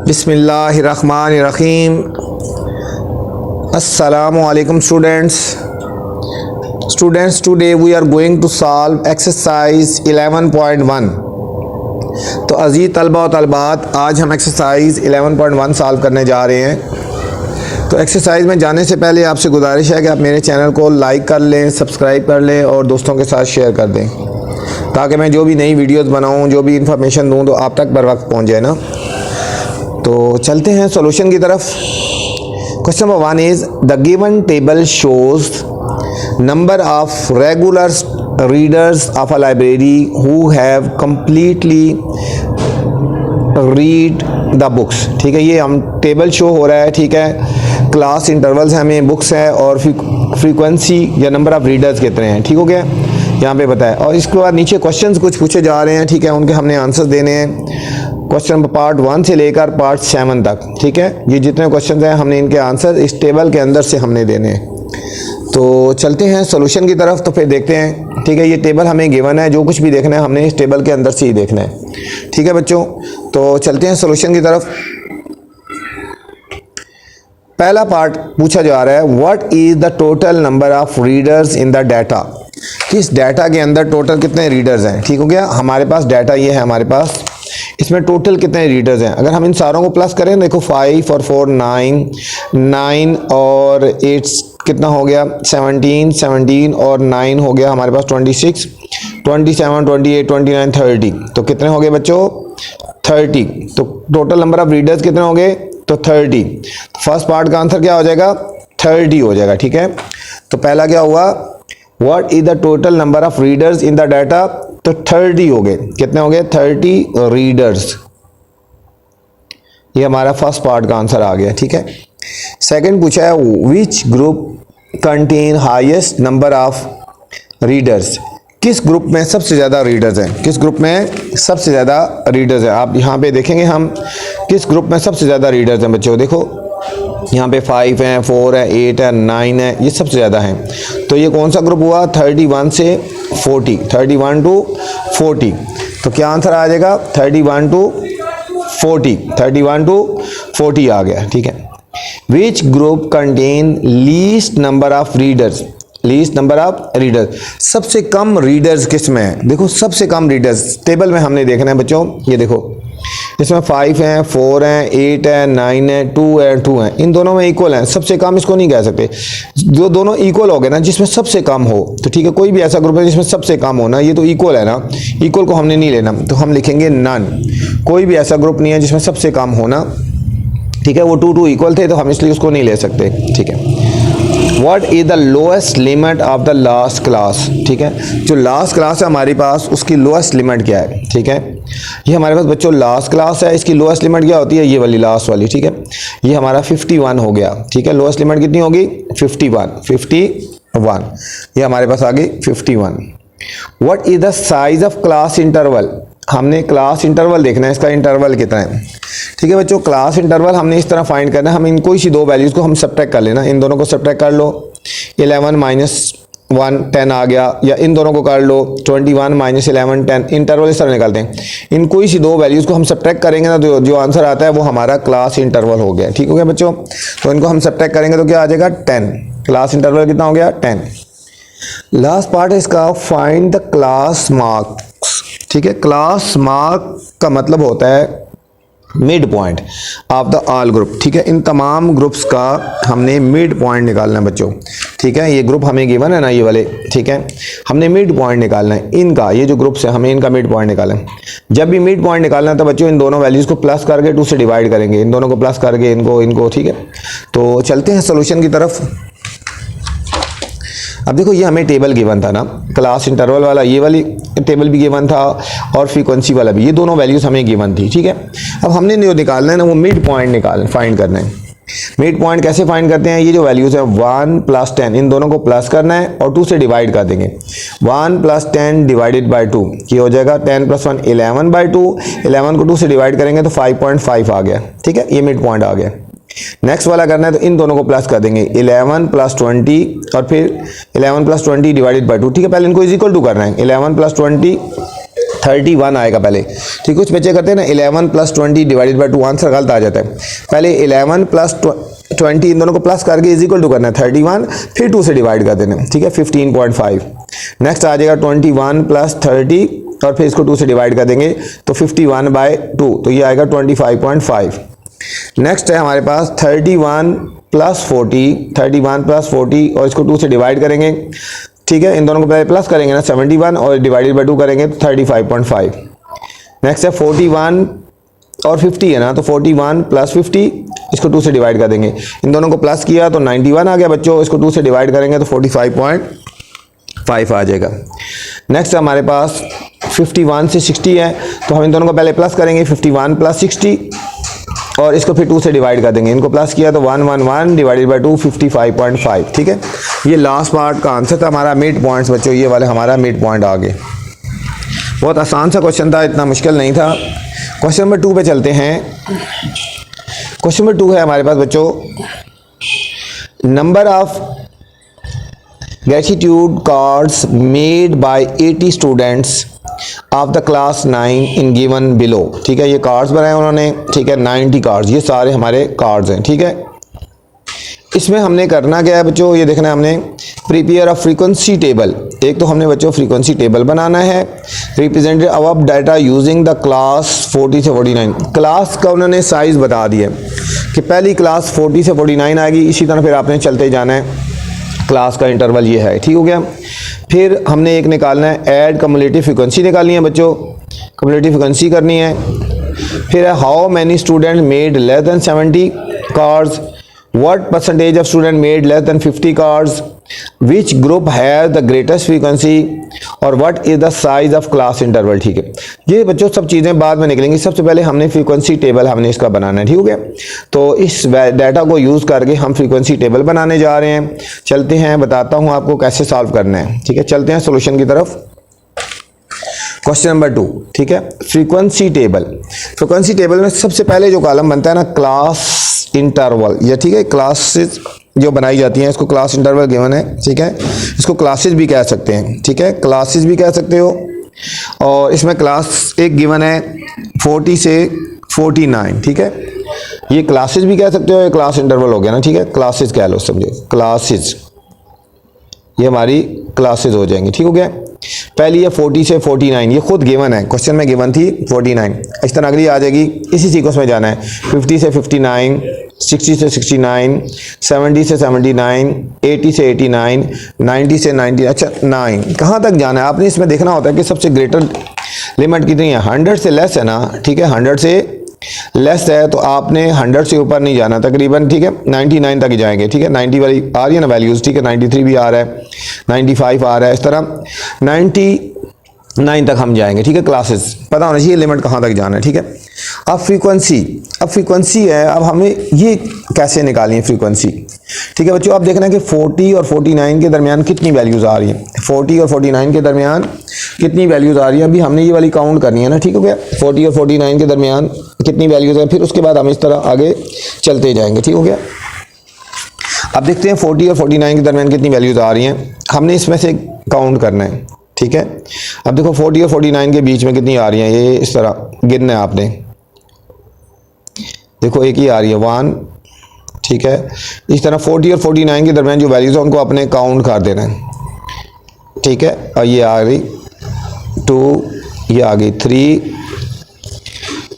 बिस्मिल्लाहिर्रहमानिर्रहीम। अस्सलामु अलैकुम students, today we are going to solve exercise 11.1। तो अजीज़ तलबा और तलबात, आज हम एक्सरसाइज 11.1 सॉल्व करने जा रहे हैं। तो एक्सरसाइज में जाने से पहले आपसे गुजारिश है कि आप मेरे चैनल को लाइक कर लें, सब्सक्राइब कर लें और दोस्तों के साथ शेयर कर दें, ताकि मैं जो भी नई वीडियोस बनाऊं, जो भी इंफॉर्मेशन दूं, तो आप तक बर वक्त पहुँच जाए ना। तो चलते हैं सॉल्यूशन की तरफ। Question number 1 is the given table shows number of regular readers of a library who have completely read the books. ठीक है, ये हम टेबल शो हो रहा है। ठीक है, क्लास इंटरवल्स हमें बुक्स है और फ्रीक्वेंसी या नंबर ऑफ रीडर्स कितने हैं। ठीक हो गया, यहाँ पे बताया। और इसके बाद नीचे क्वेश्चंस कुछ पूछे जा रहे हैं। ठीक है, उनके हमने आंसर्स देने हैं। क्वेश्चन नंबर पार्ट 1 से लेकर पार्ट 7 तक। ठीक है, ये जितने क्वेश्चन हैं हमने इनके आंसर इस टेबल के अंदर से हमने देने हैं। तो चलते हैं सॉल्यूशन की तरफ, तो फिर देखते हैं। ठीक है, ये टेबल हमें गिवन है, जो कुछ भी देखना है हमने इस टेबल के अंदर से ही देखना है। ठीक है बच्चों, तो चलते हैं सॉल्यूशन की तरफ। पहला पार्ट पूछा जा रहा है, what is the total number of readers in the data. किस डाटा के अंदर टोटल कितने रीडर्स हैं। ठीक हो गया, हमारे पास डाटा ये है, हमारे पास इसमें टोटल कितने रीडर्स हैं। अगर हम इन सारों को प्लस करें, देखो 5 और 4 9, 9 और 8 कितना हो गया 17, 17 और 9 हो गया हमारे पास 26, 27, 28, 29, 30। तो कितने हो गए बच्चों 30। तो टोटल नंबर ऑफ रीडर्स कितने हो गए तो 30। फर्स्ट पार्ट का आंसर क्या हो जाएगा 30 हो जाएगा। ठीक है, तो पहला क्या हुआ, what is the total number of readers in the data. तो 30 हो गए, कितने हो गए 30 रीडर्स। ये हमारा फर्स्ट पार्ट का आंसर आ गया। ठीक है, सेकंड पूछा है, which group contain highest number of readers. किस ग्रुप में सबसे ज़्यादा रीडर्स हैं। किस ग्रुप में सबसे ज़्यादा रीडर्स हैं। आप यहाँ पे देखेंगे हम किस ग्रुप में सबसे ज़्यादा रीडर्स हैं। बच्चों देखो, यहाँ पे 5 है, 4 है, 8 है, 9 है, ये सबसे ज़्यादा हैं। तो ये कौन सा ग्रुप हुआ 31 से 40, 31 टू 40। तो क्या आंसर आ जाएगा 31 टू 40, 31 टू 40 आ गया। ठीक है, which group contain least number of readers. Least number of readers, सबसे कम रीडर्स किस में है। देखो सबसे कम रीडर्स टेबल में हमने देखना है बच्चों। ये देखो, इसमें 5 हैं, 4 हैं, 8 है, 9 है, 2 है, 2 हैं, इन दोनों में इक्वल हैं। सबसे कम इसको नहीं कह सकते, जो दोनों इक्वल हो गए ना, जिसमें सबसे कम हो। तो ठीक है, कोई भी ऐसा ग्रुप है जिसमें सबसे कम हो ना, ये तो इक्वल है ना, इक्वल को हमने नहीं लेना, तो हम लिखेंगे नन। कोई भी ऐसा ग्रुप नहीं है जिसमें सबसे कम हो ना। ठीक है, वो 2 इक्वल थे तो हम इसलिए उसको नहीं ले सकते। ठीक है, what is the lowest limit of the last class. ठीक है, जो लास्ट क्लास है हमारे पास, उसकी लोएस्ट लिमिट क्या है। ठीक है, ये हमारे पास बच्चों लास्ट क्लास है, इसकी लोएस्ट लिमिट क्या होती है, ये वाली लास्ट वाली। ठीक है, ये हमारा 51 हो गया। ठीक है, लोएस्ट लिमिट कितनी होगी 51, ये हमारे पास आ गई 51। What is the size of class interval. हमने क्लास इंटरवल देखना है, इसका इंटरवल कितना है। ठीक है बच्चों, क्लास इंटरवल हमने इस तरह फाइंड करना है, हम इनको इसी दो वैल्यूज़ को हम सब्ट्रैक्ट कर लेना। इन दोनों को सब्ट्रैक्ट कर लो, 11 माइनस 1 10 आ गया, या इन दोनों को कर लो 21 माइनस 11 10। इंटरवल इस तरह निकालते हैं, इनको इसी दो वैल्यूज़ को हम सब्ट्रैक्ट करेंगे ना, तो जो आंसर आता है वो हमारा क्लास इंटरवल हो गया। ठीक हो गया बच्चों, तो इनको हम सब्ट्रैक्ट करेंगे तो क्या आ जाएगा 10। क्लास इंटरवल कितना हो गया 10। लास्ट पार्ट है इसका, फाइंड द क्लास मार्क्स। ठीक है, क्लास मार्क का मतलब होता है mid point of the all group. ठीक है, इन तमाम ग्रुप्स का हमने मिड पॉइंट निकालना है बच्चों। ठीक है, ये ग्रुप हमें गिवन है ना, ये वाले। ठीक है, हमने मिड पॉइंट निकालना है इनका, ये जो ग्रुप्स है हमें इनका मिड पॉइंट निकालना है। जब भी मिड पॉइंट निकालना है तो बच्चों इन दोनों वैल्यूज़ को प्लस करके 2 से डिवाइड करेंगे, इन दोनों को प्लस करके इनको। ठीक है, तो चलते हैं सोल्यूशन की तरफ। अब देखो, ये हमें टेबल गिवन था ना, क्लास इंटरवल वाला, ये वाली टेबल भी गिवन था और फ्रीक्वेंसी वाला भी, ये दोनों वैल्यूज़ हमें गिवन थी। ठीक है, अब हमने जो निकालना है ना, वो मिड पॉइंट फाइंड करना है। मिड पॉइंट कैसे फाइंड करते हैं, ये जो वैल्यूज़ है 1 + 10, इन दोनों को प्लस करना है और 2 से डिवाइड कर देंगे। 1 + 10 डिवाइडेड बाई 2, ये हो जाएगा 10 + 1 11/2। 11 को 2 से डिवाइड करेंगे तो 5.5 आ गया। ठीक है, ये मिड पॉइंट आ गया। नेक्स्ट वाला करना है तो इन दोनों को प्लस कर देंगे, 11 + 20 और फिर 11 + 20 डिवाइडेड बाई 2। ठीक है, पहले इनको इज इक्वल टू करना है, 11 + 20 31 आएगा पहले, ठीक है। कुछ बच्चे करते हैं ना 11 + 20 डिवाइडेड बाय 2, आंसर गलत आ जाता है। पहले 11 + 20 इन दोनों को प्लस करके इज इक्वल टू करना है 31, फिर 2 से डिवाइड कर देना, ठीक है, 15.5। नेक्स्ट आ जाएगा 21 + 30 और फिर इसको 2 से डिवाइड कर देंगे तो 51/2, तो ये आएगा 25.5। नेक्स्ट है हमारे पास 31 + 40 और इसको 2 से डिवाइड करेंगे, ठीक है। इन दोनों को पहले प्लस करेंगे ना 71 और डिवाइडेड बाय 2 करेंगे तो 35.5। नेक्स्ट है 41 और 50 है ना, तो 41 + 50 इसको 2 से डिवाइड कर देंगे, इन दोनों को प्लस किया तो 91 आ गया बच्चों, इसको 2 से डिवाइड करेंगे तो 45.5 आ जाएगा। नेक्स्ट हमारे पास 51 से 60 है, तो हम इन दोनों को पहले प्लस करेंगे 51 + 60 और इसको फिर 2 से डिवाइड कर देंगे, इनको प्लस किया तो 111 डिवाइडेड बाय 2 55.5, ठीक है। ये लास्ट पार्ट का आंसर था हमारा। मिड पॉइंट्स बच्चों ये वाले हमारा मिड पॉइंट आ गए। बहुत आसान सा क्वेश्चन था, इतना मुश्किल नहीं था। क्वेश्चन नंबर 2 पे चलते हैं। क्वेश्चन नंबर 2 है हमारे पास बच्चों, number of gratitude cards made by 80 students of the class 9 in given below, ठीक है। ये कार्ड्स बनाए उन्होंने, ठीक है, 90 कार्ड्स, ये सारे हमारे कार्ड्स हैं, ठीक है। इसमें हमने करना क्या है बच्चों, ये देखना है हमने प्रिपेयर अ फ्रीक्वेंसी टेबल। एक तो हमने बच्चों फ्रीक्वेंसी टेबल बनाना है, रिप्रेजेंटेड अब डाटा यूजिंग द क्लास 40 से 49। क्लास का उन्होंने साइज बता दिया कि पहली क्लास 40 से 49 आएगी, इसी तरह फिर आपने चलते जाना है, क्लास का इंटरवल ये है, ठीक हो गया। फिर हमने एक निकालना है ऐड कम्युलेटिव फ्रीक्वेंसी निकालनी है बच्चों, कम्युलेटिव फ्रीक्वेंसी करनी है। फिर है how many student made less than 70 cards, what percentage of student made less than 50 cards, which group has the greatest frequency और what is the size of class interval, ठीक है। ये बच्चों सब चीज़ें बाद में निकलेंगी, सबसे पहले हमने फ्रीक्वेंसी टेबल हमने इसका बनाना है, ठीक हो गया। तो इस डाटा को यूज़ करके हम फ्रीक्वेंसी टेबल बनाने जा रहे हैं। चलते हैं, बताता हूँ आपको कैसे सॉल्व करना है, ठीक है। चलते हैं सोल्यूशन की तरफ। क्वेश्चन नंबर 2, ठीक है, फ्रीक्वेंसी टेबल। फ्रीक्वेंसी टेबल में सबसे पहले जो कॉलम बनता है ना क्लास इंटरवल, ये ठीक है, क्लासेस जो बनाई जाती हैं इसको क्लास इंटरवल गिवन है, ठीक है। इसको क्लासेस भी कह सकते हैं, ठीक है, क्लासेस भी कह सकते हो। और इसमें क्लास एक गिवन है 40 से 49, ठीक है। ये क्लासेस भी कह सकते हो, ये क्लास इंटरवल हो गया ना, ठीक है, क्लासेस कह लो, समझो क्लासेस, ये हमारी क्लासेस हो जाएंगी, ठीक हो गया। पहली है 40 से 49, ये खुद गिवन है, क्वेश्चन में गिवन थी 49। इस तरह अगली आ जाएगी, इसी सीक्वेंस में जाना है, 50 से 59, 60 से 69, 70 से 79, 80 से 89, 90 से 90, अच्छा 9, कहाँ तक जाना है आपने इसमें देखना होता है कि सबसे ग्रेटर लिमिट कितनी है। 100 से लेस है ना, ठीक है, 100 से लेस है तो आपने 100 से ऊपर नहीं जाना तकरीबन, ठीक है, 99 तक ही जाएंगे, ठीक है। 90 वाली आ रही है ना वैल्यूज़, ठीक है, 93 भी आ रहा है, 95 आ रहा है, इस तरह 99 तक हम जाएंगे, ठीक है। क्लासेस पता होना चाहिए लिमिट कहाँ तक जाना है, ठीक है। अब फ्रीक्वेंसी है, अब हमें ये कैसे निकालनी है फ्रीक्वेंसी, ठीक है बच्चों। अब देखना है कि 40 और 49 के दरमियान कितनी वैल्यूज़ आ रही हैं, 40 और 49 के दरमियान कितनी वैल्यूज़ आ रही हैं, अभी हमने ये वाली काउंट करनी है ना, ठीक हो गया। 40 और 49 के दरमियान कितनी वैल्यूज़ है, फिर उसके बाद हम इस तरह आगे चलते जाएंगे, ठीक हो गया। अब देखते हैं 40 और 49 के दरमियान कितनी वैल्यूज़ आ रही हैं, हमने इसमें से काउंट करना है, ठीक है। अब देखो 40 और 49 के बीच में कितनी आ रही हैं, ये इस तरह गिनना है आपने, देखो एक ही आ रही है 1, ठीक है। इस तरह 40 और 49 के दरमियान जो वैल्यूज़ है उनको आपने काउंट कर देना है, ठीक है। और ये आ गई 2, ये आ गई 3,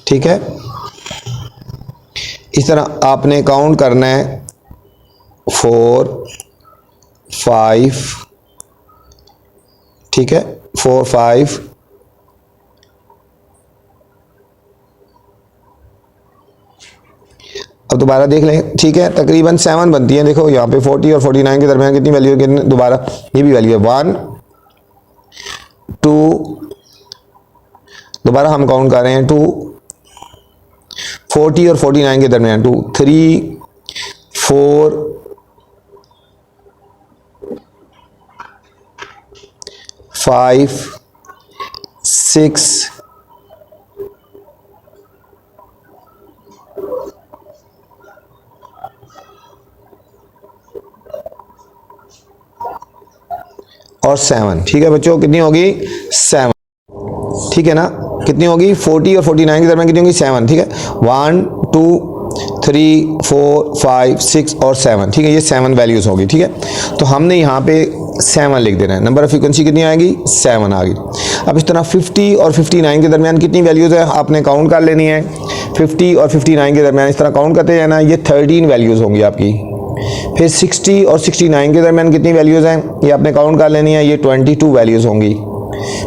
ठीक है। इस तरह आपने काउंट करना है 4, 5, ठीक है, 4, 5, अब दोबारा देख लें, ठीक है, तकरीबन 7 बनती हैं। देखो यहाँ पे 40 और 49 के दरमियान कितनी वैल्यू है, दोबारा ये भी वैल्यू है 1, 2, दोबारा हम काउंट कर रहे हैं 2, 40 और 49 के दरमियान 2, 3, 4, 5, 6, 7, ठीक है बच्चों, कितनी होगी 7। ठीक है ना, कितनी होगी 40 और 49 के दरमियान कितनी होगी 7, ठीक है 1 2 3 4 5 6 और 7, ठीक है, ये 7 वैल्यूज़ होगी, ठीक है। तो हमने यहाँ पे 7 लिख देना है, नंबर ऑफ फ्रीक्वेंसी कितनी आएगी 7 आ गई। अब इस तरह 50 और 59 के दरमियान कितनी वैल्यूज़ है आपने काउंट कर लेनी है। 50 और 59 के दरमियान इस तरह काउंट करते जाना, ये 13 वैल्यूज़ होंगी आपकी। फिर 60 और 69 के दरमियान कितनी वैल्यूज़ हैं ये आपने काउंट कर लेनी है, ये 22 वैल्यूज़ होंगी।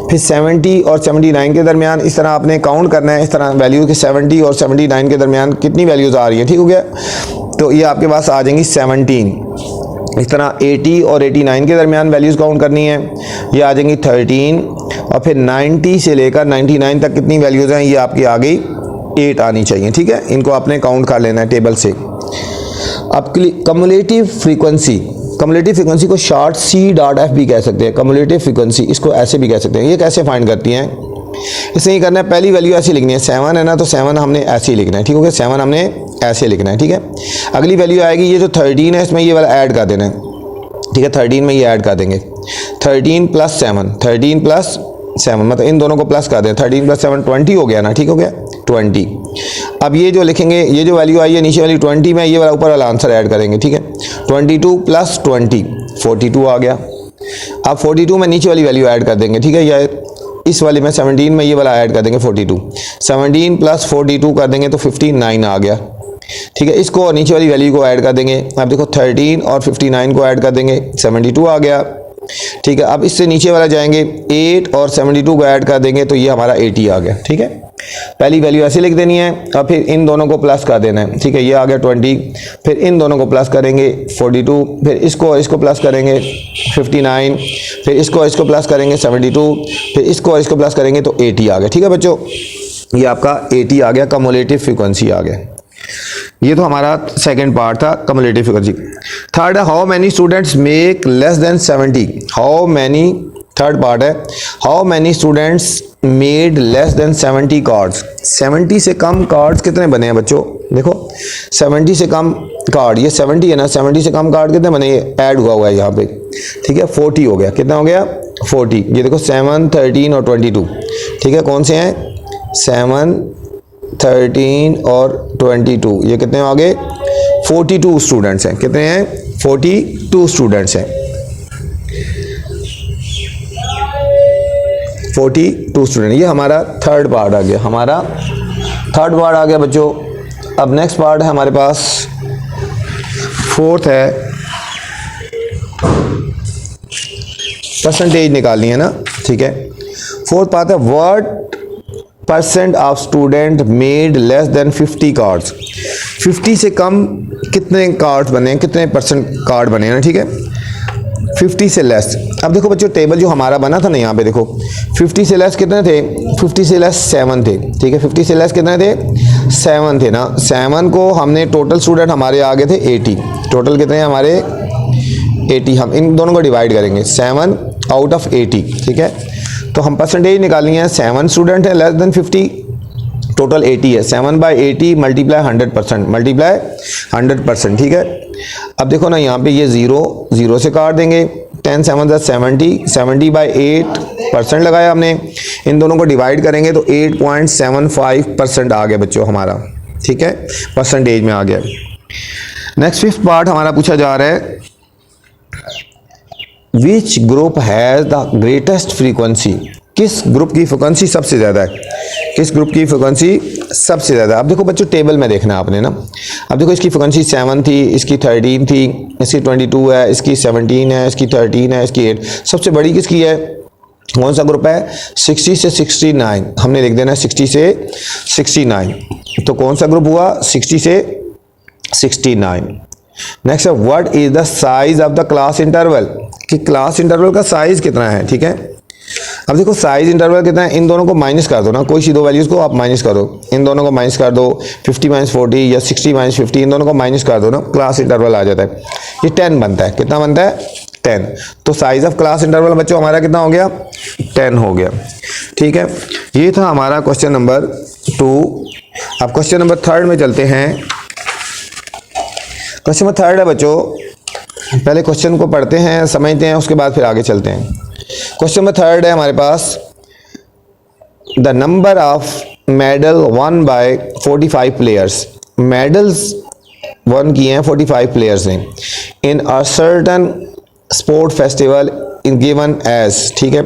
फिर 70 और 79 के दरमियान इस तरह आपने काउंट करना है, इस तरह वैल्यू के 70 और 79 के दरमियान कितनी वैल्यूज़ आ रही है, ठीक हो गया। तो ये आपके पास आ जाएंगी 17। इस तरह 80 और 89 के दरमियान वैल्यूज़ काउंट करनी है, ये आ जाएंगी 13। और फिर 90 से लेकर 99 तक कितनी वैल्यूज़ हैं ये आपकी आ गई 8 आनी चाहिए, ठीक है। इनको आपने काउंट कर लेना है टेबल से। अब कम्युलेटिव फ्रीक्वेंसी, कम्युलेटिव फ्रीक्वेंसी को शॉर्ट C.F भी कह सकते हैं। कम्युलेटिव फ्रीक्वेंसी इसको ऐसे भी कह सकते हैं। ये कैसे फाइंड करती हैं, इसे ही करना है, पहली वैल्यू ऐसी लिखनी है 7 है ना, तो 7 हमने ऐसे ही लिखना है, ठीक हो गया, 7 हमने ऐसे लिखना है, ठीक है। अगली वैल्यू आएगी ये जो 13 है, इसमें ये वाला ऐड कर देना है, ठीक है, 13 में ये ऐड कर देंगे, 13 + 7, 13 + 7 मतलब इन दोनों को प्लस कर दें, 13 + 7 20 हो गया ना, ठीक हो गया 20। अब ये जो लिखेंगे, ये जो वैल्यू आई है नीचे वाली 20 में, ये वाला ऊपर वाला आंसर ऐड करेंगे, ठीक है। 22 + 20 42 आ गया। अब 42 में नीचे वाली वैल्यू ऐड कर देंगे, ठीक है, या इस वाले में 17 में ये वाला ऐड कर देंगे 42, 17 + 42 कर देंगे तो 59 आ गया, ठीक है। इसको और नीचे वाली वैल्यू को ऐड कर देंगे, अब देखो 13 और 59 को ऐड कर देंगे 72 आ गया, ठीक है। अब इससे नीचे वाला जाएंगे 8 और 72 को ऐड कर देंगे तो ये हमारा 80 आ गया, ठीक है। पहली वैल्यू ऐसे लिख देनी है, अब फिर इन दोनों को प्लस कर देना है, ठीक है, ये आ गया 20, फिर इन दोनों को प्लस करेंगे 42, फिर इसको प्लस करेंगे 59, फिर इसको प्लस करेंगे 72, फिर इसको प्लस करेंगे तो 80 आ गया, ठीक है बच्चों। ये आपका 80 आ गया, कम्युलेटिव फ्रीक्वेंसी आ गया। ये तो हमारा सेकंड पार्ट था, कम्युलेटिव फ्रीक्वेंसी। थर्ड है how many students make less than 70। How many, third part है how many students made less than 70 cards. 70 से कम कार्ड्स कितने बने हैं बच्चों, देखो 70 से कम कार्ड, ये 70 है ना, 70 से कम कार्ड कितने बने, ये ऐड हुआ है यहाँ पे, ठीक है 40 हो गया, कितना हो गया 40। ये देखो 7 13 और 22, ठीक है, कौन से हैं 7 13 और 22, ये कितने आ गए 42 स्टूडेंट्स हैं, कितने हैं 42 स्टूडेंट्स हैं, 42 स्टूडेंट। ये हमारा थर्ड पार्ट आ गया, हमारा थर्ड पार्ट आ गया बच्चों। अब नेक्स्ट पार्ट है हमारे पास, फोर्थ है, परसेंटेज निकालनी है ना, ठीक है। फोर्थ पार्ट है what % of student made less then 50 cards. 50 से कम कितने कार्ड्स बने हैं, कितने % कार्ड बने हैं ना, ठीक है, 50 से लेस। अब देखो बच्चों टेबल जो हमारा बना था ना, यहाँ पे देखो 50 से लेस कितने थे, 50 से लेस 7 थे, ठीक है, 50 से लेस कितने थे 7 थे ना। 7 को हमने टोटल स्टूडेंट हमारे आ गए थे 80, टोटल कितने हैं हमारे 80। हम इन दोनों को डिवाइड करेंगे 7 आउट ऑफ 80, ठीक है। तो हम परसेंटेज निकालनी है, 7 स्टूडेंट है लेस देन 50, टोटल 80 है, 7/80 मल्टीप्लाई 100%, मल्टीप्लाई 100%, ठीक है। अब देखो ना यहाँ पे ये 0 से काट देंगे, 10 7 70, 70/8% लगाया हमने, इन दोनों को डिवाइड करेंगे तो 8.75% आ गया बच्चों हमारा, ठीक है, परसेंटेज में आ गया। नेक्स्ट फिफ्थ पार्ट हमारा पूछा जा रहा है which group has the greatest frequency. किस ग्रुप की फ्रीक्वेंसी सबसे ज़्यादा है, किस ग्रुप की फ्रीक्वेंसी सबसे ज़्यादा। अब देखो बच्चों टेबल में देखना आपने ना, अब देखो इसकी फ्रीक्वेंसी 7 थी, इसकी 13 थी, इसकी 22 है, इसकी 17 है, इसकी 13 है, इसकी 8। सबसे बड़ी किसकी है, कौन सा ग्रुप है 60 से 69, हमने लिख देना है 60 से 69, तो कौन सा ग्रुप हुआ 60 से 69। नेक्स्ट है what is the size of the class interval, कि क्लास इंटरवल का साइज कितना है, ठीक है। अब देखो साइज इंटरवल कितना है, इन दोनों को माइनस कर दो ना, कोई सी दो वैल्यूज़ को आप माइनस कर दो, इन दोनों को माइनस कर दो, 50 - 40 या 60 - 50, इन दोनों को माइनस कर दो ना, क्लास इंटरवल आ जाता है, ये 10 बनता है, कितना बनता है 10। तो साइज ऑफ क्लास इंटरवल बच्चों हमारा कितना हो गया 10 हो गया, ठीक है। ये था हमारा क्वेश्चन नंबर 2। अब क्वेश्चन नंबर 3 में चलते हैं। क्वेश्चन नंबर 3 है बच्चों, पहले क्वेश्चन को पढ़ते हैं, समझते हैं, उसके बाद फिर आगे चलते हैं। क्वेश्चन नंबर 3 है हमारे पास, the number of medal won by 45 players, medals won किए हैं 45 प्लेयर्स ने in a certain sport festival in given age, ठीक है,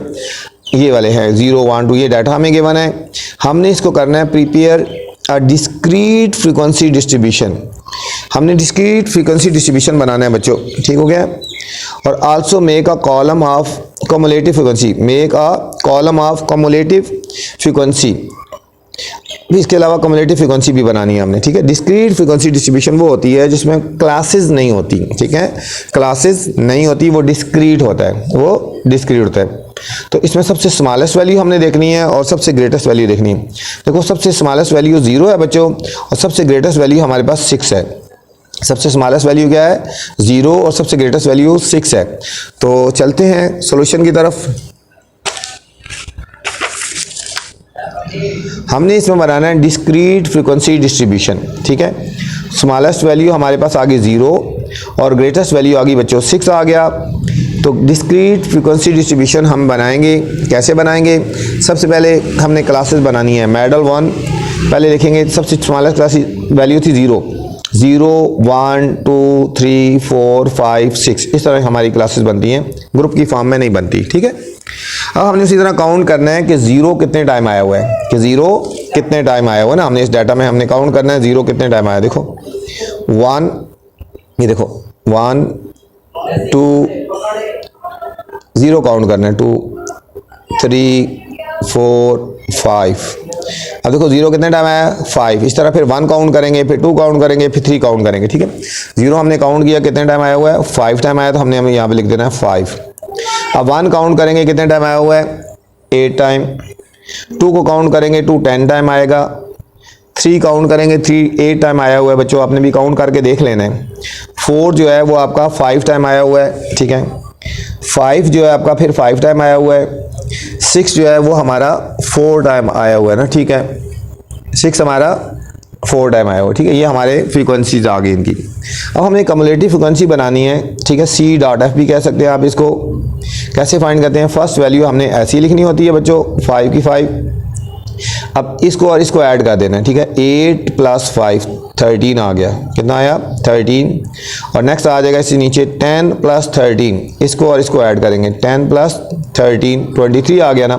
ये वाले हैं 0 1 2, ये डाटा हमें गिवन है। हमने इसको करना है prepare a discrete frequency distribution, हमने डिस्क्रीट फ्रीक्वेंसी डिस्ट्रीब्यूशन बनाना है बच्चों, ठीक हो गया। और also make a column of cumulative frequency, make a column of cumulative frequency, इसके अलावा कम्युलेटिव फ्रीक्वेंसी भी बनानी है हमने, ठीक है। डिस्क्रीट फ्रीक्वेंसी डिस्ट्रीब्यूशन वो होती है जिसमें क्लासेस नहीं होती, ठीक है, क्लासेस नहीं होती, वो डिस्क्रीट होता है, वो डिस्क्रीट होता है। तो इसमें सबसे स्मॉलेस्ट वैल्यू हमने देखनी है और सबसे ग्रेटेस्ट वैल्यू देखनी है। देखो सबसे स्मॉलेस्ट वैल्यू 0 है बच्चों और सबसे ग्रेटेस्ट वैल्यू हमारे पास 6 है। सबसे स्मॉलेस्ट वैल्यू क्या है 0 और सबसे ग्रेटेस्ट वैल्यू 6 है। तो चलते हैं सॉल्यूशन की तरफ। हमने इसमें बनाना है डिस्क्रीट फ्रीक्वेंसी डिस्ट्रीब्यूशन, ठीक है। स्मॉलेस्ट वैल्यू हमारे पास आ गई 0 और ग्रेटेस्ट वैल्यू आ गई बच्चों 6 आ गया। तो डिस्क्रीट फ्रीक्वेंसी डिस्ट्रीब्यूशन हम बनाएंगे, कैसे बनाएंगे? सबसे पहले हमने क्लासेस बनानी है। मेडल 1 पहले लिखेंगे, सबसे स्मॉलेस्ट क्लास वैल्यू थी 0 0 1 2 3 4 5 6, इस तरह हमारी क्लासेस बनती हैं, ग्रुप की फॉर्म में नहीं बनती, ठीक है। अब हमने उसी तरह काउंट करना है कि 0 कितने टाइम आया हुआ है, कि 0 कितने टाइम आया हुआ है ना, हमने इस डाटा में हमने काउंट करना है 0 कितने टाइम आया। देखो 1, ये देखो 1 2 0 काउंट करना है, 2 3 4 5। अब देखो 0 कितने टाइम आया 5, इस तरह फिर 1 काउंट करेंगे, फिर 2 काउंट करेंगे, फिर 3 काउंट करेंगे, ठीक है। 0 हमने काउंट किया कितने टाइम आया हुआ है 5 टाइम आया, तो हमने हमें यहाँ पे लिख देना है 5। अब 1 काउंट करेंगे कितने टाइम आया हुआ है 8 टाइम। 2 को काउंट करेंगे 2 10 टाइम आएगा। 3 काउंट करेंगे 3 8 टाइम आया हुआ है बच्चों, आपने भी काउंट करके देख लेना है। 4 जो है वो आपका 5 टाइम आया हुआ है, ठीक है। 5 जो है आपका फिर 5 टाइम आया हुआ है। 6 जो है वो हमारा 4 टाइम आया हुआ है ना, ठीक है। 6 हमारा 4 टाइम आया हुआ है, ठीक है। ये हमारे फ्रीक्वेंसीज आ गई इनकी। अब हमें कम्युलेटिव फ्रीक्वेंसी बनानी है, ठीक है। C.F भी कह सकते हैं आप इसको। कैसे फाइंड करते हैं? फर्स्ट वैल्यू हमने ऐसी लिखनी होती है बच्चों 5 की 5। अब इसको और इसको ऐड कर देना है, ठीक है। 8 + 5 13 आ गया, कितना आया 13। और नेक्स्ट आ जाएगा इससे नीचे 10 + 13, इसको और इसको ऐड करेंगे 10 + 13 23 आ गया ना।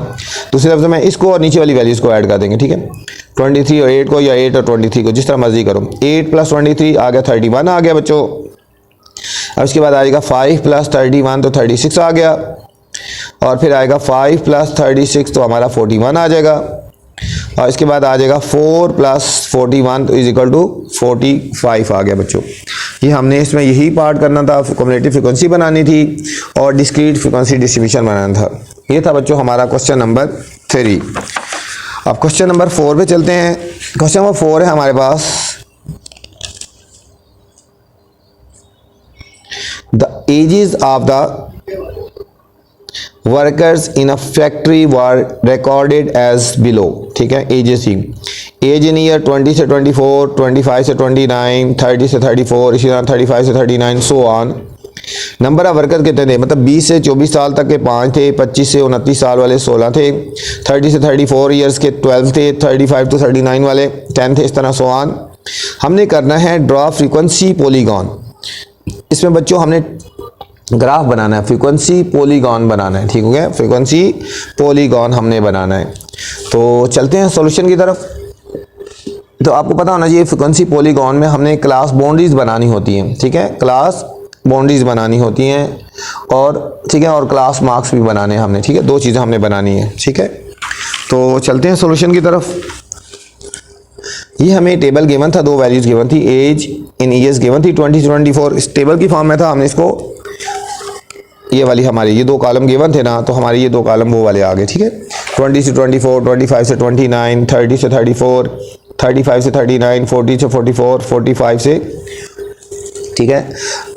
दूसरे लफ्ज़ में इसको और नीचे वाली वैल्यूज़ को ऐड कर देंगे, ठीक है। 23 और 8 को या 8 और 23 को जिस तरह मर्जी करो। 8 + 23 आ गया 31 आ गया बच्चों। अब इसके बाद आएगा 5 + 31 तो 36 आ गया। और फिर आएगा 5 + 36 तो हमारा 41 आ जाएगा। और इसके बाद आ जाएगा 4 + 41 तो = 45 आ गया बच्चों। ये हमने इसमें यही पार्ट करना था, कम्युलेटिव फ्रीक्वेंसी बनानी थी और डिस्क्रीट फ्रीक्वेंसी डिस्ट्रीब्यूशन बनाना था। ये था बच्चों हमारा क्वेश्चन नंबर 3। अब क्वेश्चन नंबर 4 पे चलते हैं। क्वेश्चन नंबर 4 है हमारे पास, the ages of the workers in a factory were recorded as below, ठीक है। एजेस थी, एज इन ईयर 20 से 24, 25 से 29, 30 से 34, इसी तरह 35 से 39 so on. Number of worker कितने थे? मतलब 20 से 24 साल तक के 5 थे, 25 से 29 साल वाले 16 थे, 30 से 34 ईयर्स के 12 थे, 35 to 39 वाले 10 थे, इस तरह सो ऑन। हमने करना है ड्रॉ फ्रीक्वेंसी पॉलीगॉन। इसमें बच्चों हमने ग्राफ बनाना है, फ्रीक्वेंसी पॉलीगॉन बनाना है, ठीक हो गया। फ्रीक्वेंसी पॉलीगॉन हमने बनाना है। तो चलते हैं सॉल्यूशन की तरफ। तो आपको पता होना चाहिए फ्रीक्वेंसी पॉलीगॉन में हमने क्लास बाउंड्रीज बनानी होती हैं, ठीक है। क्लास बाउंड्रीज बनानी होती हैं और ठीक है, और क्लास मार्क्स भी बनाने हैं हमने, ठीक है। 2 चीज़ें हमने बनानी है, ठीक है। तो चलते हैं सॉल्यूशन की तरफ। ये हमें टेबल गिवन था, 2 वैल्यूज गिवन थी, एज इन ईयर्स गिवन थी 20 से 24, इस टेबल की फॉर्म में था। हमने इसको ये वाली हमारी ये 2 कॉलम गिवन थे ना, तो हमारे ये 2 कॉलम वो वाले आ गए, ठीक है। 20 से 24, 25 से 29, 30 से 34, 35 से 39, 40 से 44, 45 से, ठीक है,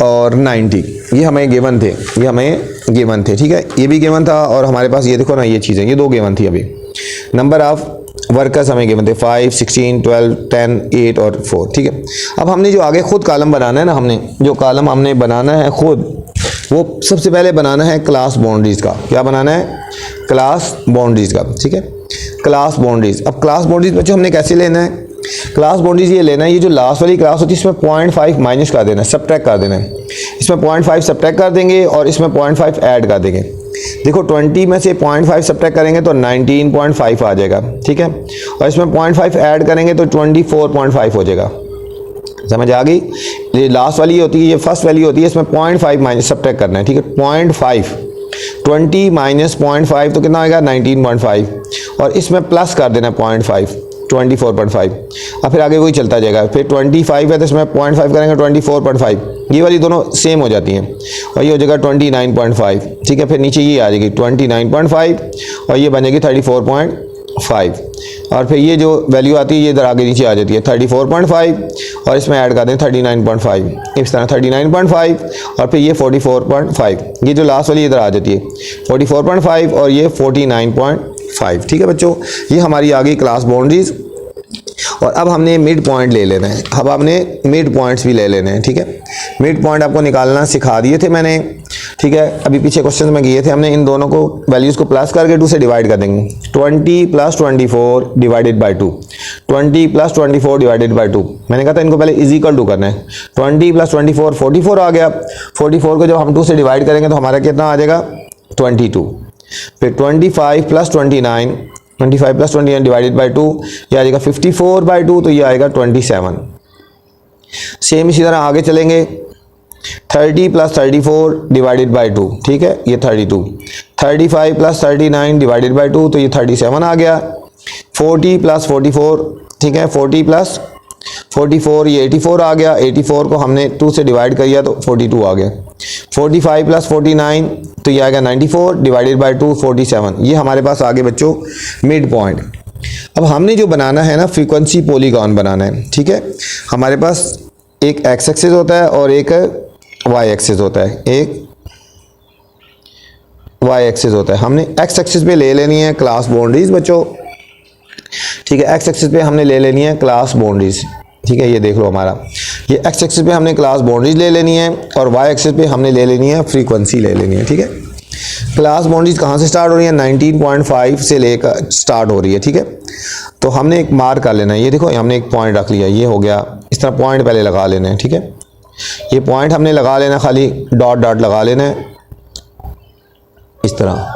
और 90 ये हमें गिवन थे, ये हमें गिवन थे, ठीक है। ये भी गिवन था और हमारे पास ये देखो ना, ये चीज़ें ये 2 गिवन थी। अभी नंबर ऑफ वर्कर्स हमें गिवन थे 5, 16, 12, 10, 8 और 4, ठीक है। अब हमने जो आगे खुद कॉलम बनाना है ना, हमने जो कॉलम हमने बनाना है खुद, वो सबसे पहले बनाना है क्लास बाउंड्रीज का। क्या बनाना है? क्लास बाउंड्रीज का, ठीक है। Class boundaries. अब क्लास बाउंड्रीज बच्चों हमने कैसे लेना है, क्लास बाउंड्रीज ये लेना है, ये जो लास्ट वाली क्लास होती है इसमें 0.5 माइनस कर देना है, सब्ट्रैक्ट कर देना है। इसमें 0.5 सब्ट्रैक्ट कर देंगे और इसमें 0.5 ऐड कर देंगे। देखो 20 में से 0.5 सब्ट्रैक्ट करेंगे तो 19.5 आ जाएगा, ठीक है, और इसमें 0.5 ऐड करेंगे तो 24.5 हो जाएगा। समझ आ गई? ये लास्ट वाली होती है, ये फर्स्ट वैल्यू होती है, इसमें 0.5 माइनस सब्ट्रैक्ट करना है, ठीक है। 0.5 20 माइनस 0.5 तो कितना आएगा 19.5, और इसमें प्लस कर देना है 0.5 24.5। अब फिर आगे वही चलता जाएगा, फिर 25 है तो इसमें 0.5 करेंगे 24.5, ये वाली दोनों सेम हो जाती हैं और ये हो जाएगा 29.5, ठीक है। फिर नीचे ये आ जाएगी 29.5 और ये बनेगी 34.5, और फिर ये जो वैल्यू आती है ये इधर आगे नीचे आ जाती है 34.5 और इसमें ऐड कर दें 39.5, इस तरह 39.5 और फिर ये 44.5, ये जो लास्ट वाली इधर आ जाती है 44.5 और ये 49.5, ठीक है बच्चों। ये हमारी आ गई क्लास बाउंड्रीज। और अब हमने मिड पॉइंट ले लेना है, अब हमने मिड पॉइंट्स भी ले लेने हैं, ठीक है। मिड पॉइंट आपको निकालना सिखा दिए थे मैंने, ठीक है, अभी पीछे क्वेश्चन में किए थे हमने। इन दोनों को वैल्यूज़ को प्लस करके 2 से डिवाइड कर देंगे। 20 + 24 डिवाइडेड बाई 2, 20 + 24 डिवाइडेड बाई 2। मैंने कहा था इनको पहले इज इक्वल टू करना है। 20 + 24 44 आ गया, 44 को जब हम 2 से डिवाइड करेंगे तो हमारा कितना आ जाएगा 22। फिर 25 + 29, 25 + 29 डिवाइडेड बाई 2, ये आ जाएगा 54/2, तो ये आएगा 27। सेम इसी तरह आगे चलेंगे। 30 + 34 डिवाइडेड बाई 2, ठीक है, ये 32। 35 + 39 डिवाइडेड बाई 2, तो ये 37 आ गया। 40 + 44, ठीक है, 40 + 44 ये 84 आ गया। 84 को हमने 2 से डिवाइड किया तो 42 आ गया। 45 + 49 तो ये आएगा 94 डिवाइडेड बाई 2 47। ये हमारे पास आगे बच्चों मिड पॉइंट। अब हमने जो बनाना है ना फ्रीक्वेंसी पॉलीगॉन बनाना है, ठीक है। हमारे पास एक एक्स एक्सिस होता है और एक वाई एक्सिस होता है, एक वाई एक्सिस होता है। हमने एक्स एक्सिस पे ले लेनी है क्लास बाउंड्रीज बच्चों, ठीक है। एक्स एक्सिस पे हमने ले लेनी है क्लास बाउंड्रीज, ठीक है, ये देख लो हमारा ये एक्स एक्सिस पे हमने क्लास बाउंड्रीज ले लेनी है और वाई एक्सिस पे हमने ले लेनी है फ्रीक्वेंसी ले लेनी है, ठीक है। क्लास बाउंड्रीज कहाँ से स्टार्ट हो रही है 19.5 से लेकर स्टार्ट हो रही है, ठीक है। तो हमने एक मार्क कर लेना है, ये देखो हमने एक पॉइंट रख लिया, ये हो गया। इस तरह पॉइंट पहले लगा लेना है, ठीक है। ये पॉइंट हमने लगा लेना, खाली डॉट डॉट लगा लेना है इस तरह।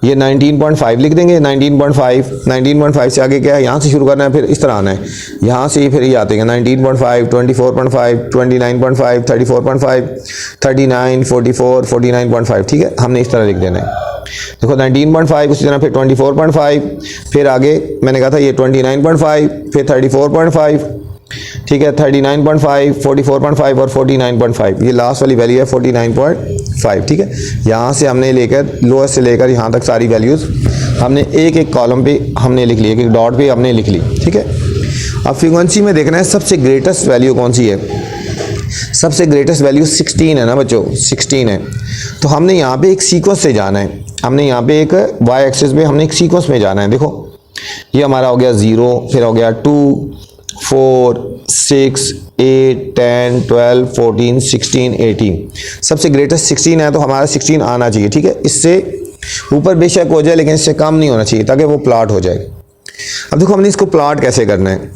ये 19.5 लिख देंगे। 19.5 से आगे क्या है, यहाँ से शुरू करना है, फिर इस तरह आना है, यहाँ से फिर ये आते हैं 19.5 24.5 29.5 34.5 39 44 49.5, ठीक है, हमने इस तरह लिख देना है। देखो 19.5, उसी तरह फिर 24.5, फिर आगे मैंने कहा था ये 29.5, फिर 34.5, ठीक है, 39.5 44.5 और 49.5, ये लास्ट वाली वैल्यू है 49.5, ठीक है। यहाँ से हमने लेकर लोएस्ट से लेकर यहाँ तक सारी वैल्यूज़ हमने एक एक कॉलम पे हमने लिख ली, एक एक डॉट पे हमने लिख ली, ठीक है। अब फ्रीक्वेंसी में देखना है सबसे ग्रेटेस्ट वैल्यू कौन सी है। सबसे ग्रेटेस्ट वैल्यू 16 है ना बच्चों, 16 है। तो हमने यहाँ पे एक सीक्वेंस से जाना है, हमने यहाँ पे एक वाई एक्सिस पे हमने एक सीक्वेंस में जाना है। देखो ये हमारा हो गया 0, फिर हो गया 2 4 6 8 10 12 14 16 18। सबसे ग्रेटेस्ट 16 है तो हमारा 16 आना चाहिए, ठीक है। इससे ऊपर बेशक हो जाए लेकिन इससे कम नहीं होना चाहिए ताकि वो प्लॉट हो जाए। अब देखो हमने इसको प्लॉट कैसे करना है।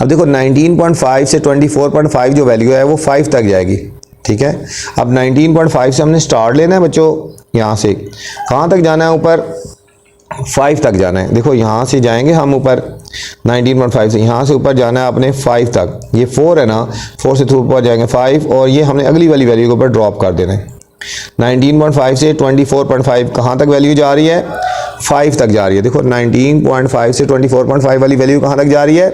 अब देखो 19.5 से 24.5 जो वैल्यू है वो 5 तक जाएगी, ठीक है। अब 19.5 से हमने स्टार्ट लेना है बच्चों, यहाँ से कहाँ तक जाना है, ऊपर 5 तक जाना है। देखो यहाँ से जाएंगे हम ऊपर 19.5 से, यहाँ से ऊपर जाना है अपने 5 तक। ये 4 है ना, 4 से थ्रू ऊपर जाएंगे 5 और ये हमने अगली वाली वैल्यू के ऊपर ड्रॉप कर देना है। 19.5 से 24.5 कहाँ तक वैल्यू जा रही है, 5 तक जा रही है। देखो 19.5 से 24.5 वाली वैल्यू कहाँ तक जा रही है,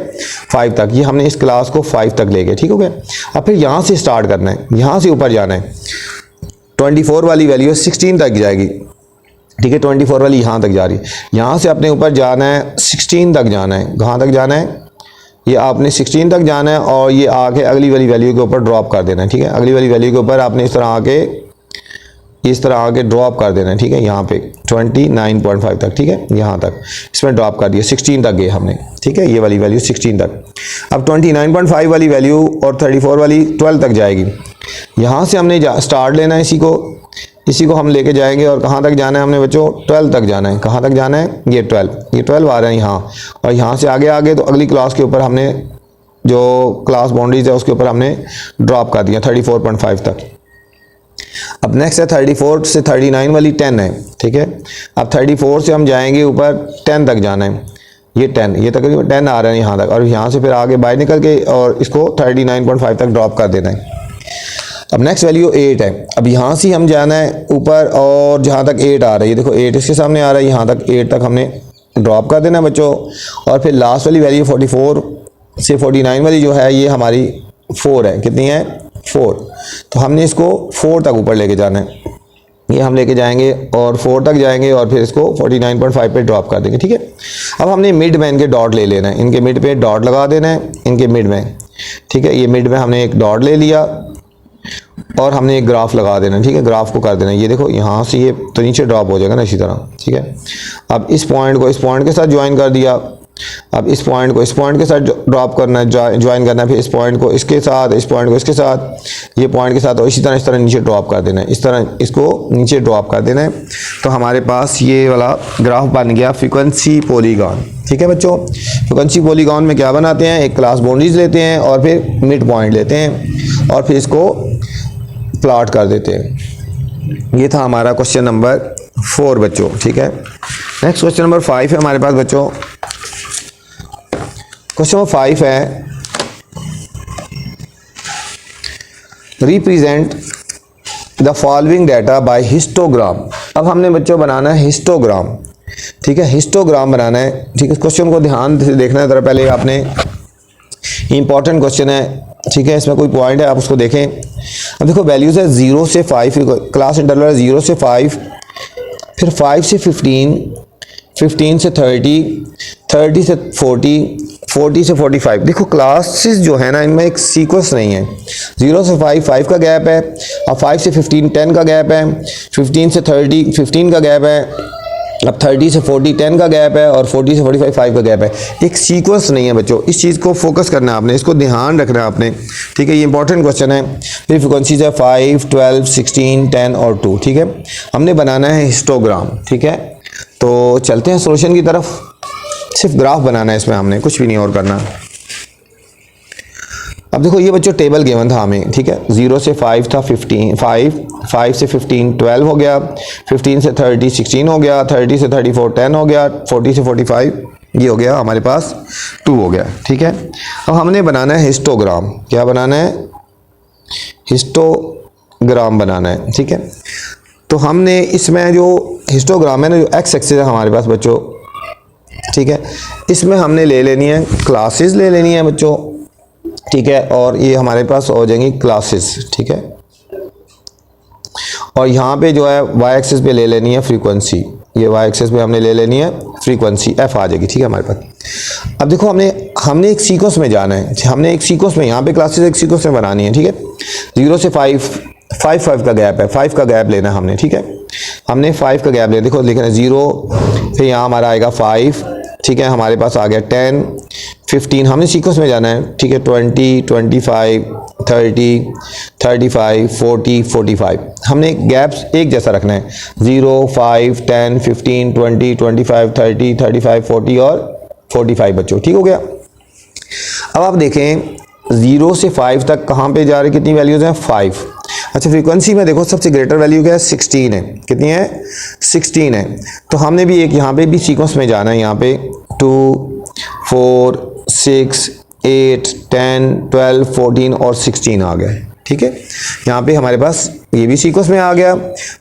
5 तक। ये हमने इस क्लास को 5 तक ले गए, ठीक हो गया। अब फिर यहाँ से स्टार्ट करना है, यहाँ से ऊपर जाना है। 24 वाली वैल्यू 16 तक जाएगी, ठीक है। 24 वाली यहाँ तक जा रही है, यहाँ से अपने ऊपर जाना है 16 तक जाना है। कहाँ तक जाना है, ये आपने 16 तक जाना है और ये आके अगली वाली वैल्यू के ऊपर ड्रॉप कर देना है, ठीक है। अगली वाली वैल्यू के ऊपर आपने इस तरह आके ड्रॉप कर देना है, ठीक है। यहाँ पे 29.5 तक, ठीक है, यहाँ तक इसमें ड्रॉप कर दिया, 16 तक गए हमने, ठीक है। ये वाली वैल्यू 16 तक। अब 29.5 वाली वैल्यू और 34 वाली 12 तक जाएगी। यहाँ से हमने स्टार्ट लेना है इसी को, इसी को हम लेके जाएंगे और कहाँ तक जाना है हमने बच्चों, 12 तक जाना है। कहाँ तक जाना है, ये 12 आ रहा है यहाँ, और यहाँ से आगे आगे तो अगली क्लास के ऊपर हमने जो क्लास बाउंड्रीज है उसके ऊपर हमने ड्रॉप कर दिया 34.5 तक। अब नेक्स्ट है 34 से 39 वाली 10 है, ठीक है। अब 34 से हम जाएंगे ऊपर 10 तक जाना है, ये 10, ये तकरीबन 10 आ रहा है यहाँ तक, और यहाँ से फिर आगे बाहर निकल के और इसको 39.5 तक ड्रॉप कर देना है। अब नेक्स्ट वैल्यू 8 है। अब यहाँ से हम जाना है ऊपर और जहाँ तक 8 आ रहा है, ये देखो 8 इसके सामने आ रहा है, यहाँ तक 8 तक हमने ड्रॉप कर देना है बच्चों। और फिर लास्ट वाली वैल्यू 44 से 49 वाली जो है ये हमारी 4 है, कितनी है, 4। तो हमने इसको 4 तक ऊपर लेके जाना है, ये हम लेके जाएंगे और 4 तक जाएंगे और फिर इसको 49.5 पे ड्रॉप कर देंगे, ठीक है। अब हमने मिड में इनके डॉट ले लेना है, इनके मिड पे डॉट लगा देना है, इनके मिड में, ठीक है। ये मिड में हमने एक डॉट ले लिया और हमने एक ग्राफ लगा देना, ठीक है। ग्राफ को कर देना, ये देखो यहाँ से ये तो नीचे ड्रॉप हो जाएगा ना इसी तरह, ठीक है। अब इस पॉइंट को इस पॉइंट के साथ ज्वाइन कर दिया, अब इस पॉइंट को इस पॉइंट के साथ ड्रॉप करना है, ज्वाइन करना है, फिर इस पॉइंट को इसके साथ, इस पॉइंट को इसके साथ, ये पॉइंट के साथ, और इस तरह नीचे ड्रॉप कर देना है, इस तरह इसको नीचे ड्रॉप कर देना है। तो हमारे पास ये वाला ग्राफ बन गया फ्रीक्वेंसी पॉलीगॉन, ठीक है बच्चों। फ्रीक्वेंसी पॉलीगॉन में क्या बनाते हैं, एक क्लास बाउंड्रीज लेते हैं और फिर मिड पॉइंट लेते हैं और फिर इसको प्लॉट कर देते हैं। ये था हमारा क्वेश्चन नंबर 4 बच्चों, ठीक है। नेक्स्ट क्वेश्चन नंबर 5 है हमारे पास बच्चों। क्वेश्चन नंबर 5 है, represent the following data by histogram. अब हमने बच्चों बनाना है हिस्टोग्राम, ठीक है, हिस्टोग्राम बनाना है, ठीक है। क्वेश्चन को ध्यान से देखना है, जरा पहले आपने, इंपॉर्टेंट क्वेश्चन है, ठीक है, इसमें कोई पॉइंट है आप उसको देखें। अब देखो वैल्यूज है 0 से 5, क्लास इंटरवल है 0 से 5, फिर 5 से 15, 15 से 30, 30 से 40, 40 से 45। देखो क्लासेस जो है ना इनमें एक सीक्वेंस नहीं है। 0 से 5 5 का गैप है, अब 5 से 15 10 का गैप है, 15 से 30 15 का गैप है, अब 30 से 40 10 का गैप है, और 40 से 45 5 का गैप है। एक सीक्वेंस नहीं है बच्चों, इस चीज़ को फोकस करना है आपने, इसको ध्यान रखना है आपने, ठीक है। ये इंपॉर्टेंट क्वेश्चन है। फिर फ्रिक्वेंसीज है 5 12 16 10 और 2, ठीक है। हमने बनाना है हिस्टोग्राम, ठीक है। तो चलते हैं सॉल्यूशन की तरफ। सिर्फ ग्राफ बनाना है इसमें, हमने कुछ भी नहीं और करना। अब देखो ये बच्चों टेबल गिवन था हमें, ठीक है। 0 से 5 था 15 5 से 15 12 हो गया, 15 से 30 16 हो गया, 30 से 34 10 हो गया, 40 से 45 ये हो गया हमारे पास 2 हो गया, ठीक है। अब हमने बनाना है हिस्टोग्राम। क्या बनाना है, हिस्टोग्राम बनाना है, ठीक है। तो हमने इसमें जो हिस्टोग्राम है ना, जो एक्स एक्सिस है हमारे पास बच्चों, ठीक है, इसमें हमने ले लेनी है क्लासेस, ले लेनी है बच्चों, ठीक है। और ये हमारे पास हो जाएंगी क्लासेस, ठीक है। और यहाँ पे जो है वाई एक्सिस पे ले लेनी है फ्रीक्वेंसी, ये वाई एक्सिस पे हमने ले लेनी है फ्रीक्वेंसी, एफ आ जाएगी, ठीक है हमारे पास। अब देखो हमने एक सीक्वेंस में जाना है, हमने एक सीक्वेंस में, यहाँ पे क्लासेस एक सीक्वेंस में बनानी है, ठीक है। 0 से 5 5 का गैप है, 5 का गैप लेना है हमने, ठीक है। हमने 5 का गैप लेना, देखो लिखना है 0, फिर यहाँ हमारा आएगा 5, ठीक है। हमारे पास आ गया 10 15, हमने सीक्वेंस में जाना है, ठीक है। 20 25 30 35 40 45, हमने गैप्स एक जैसा रखना है, 0 5 10 15 20 25 30 35 40 और 45 बच्चों, ठीक हो गया। अब आप देखें 0 से 5 तक कहाँ पे जा रहे, कितनी वैल्यूज़ हैं, 5। अच्छा फ्रीक्वेंसी में देखो सबसे ग्रेटर वैल्यू क्या है, 16 है, कितनी है, 16 है। तो हमने भी एक यहाँ पे भी सीक्वेंस में जाना है, यहाँ पे 2 4 6 8 10 12 14 और 16 आ गया, ठीक है। यहाँ पे हमारे पास ये भी सीक्वेंस में आ गया,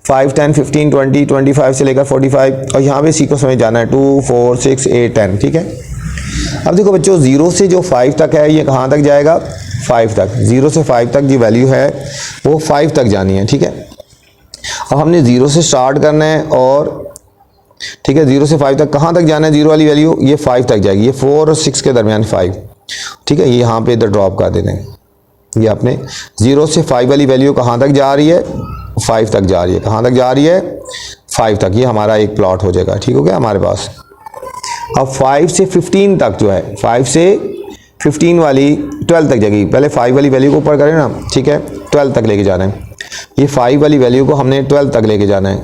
5 10 15 20 25 से लेकर 45, और यहाँ पे सीक्वेंस में जाना है 2 4 6 8 10, ठीक है। अब देखो बच्चों 0 से जो 5 तक है ये कहाँ तक जाएगा, 5 तक। 0 से 5 तक जो वैल्यू है वो 5 तक जानी है, ठीक है। अब हमने 0 से स्टार्ट करना है और, ठीक है, 0 से 5 तक कहाँ तक जाना है, 0 वाली वैल्यू ये 5 तक जाएगी, ये 4 और 6 के दरमियान 5, ठीक है। ये यहाँ पे इधर ड्रॉप कर देते हैं, ये अपने 0 से 5 वाली वैल्यू कहाँ तक जा रही है, 5 तक जा रही है, कहाँ तक जा रही है, 5 तक। ये हमारा एक प्लॉट हो जाएगा, ठीक हो गया हमारे पास। अब 5 से 15 तक जो है, 5 से 15 वाली 12 तक जाएगी, पहले 5 वाली वैल्यू को ऊपर करें ना, ठीक है, 12 तक लेके जाना है। ये 5 वाली वैल्यू को हमने 12 तक लेके जाना है।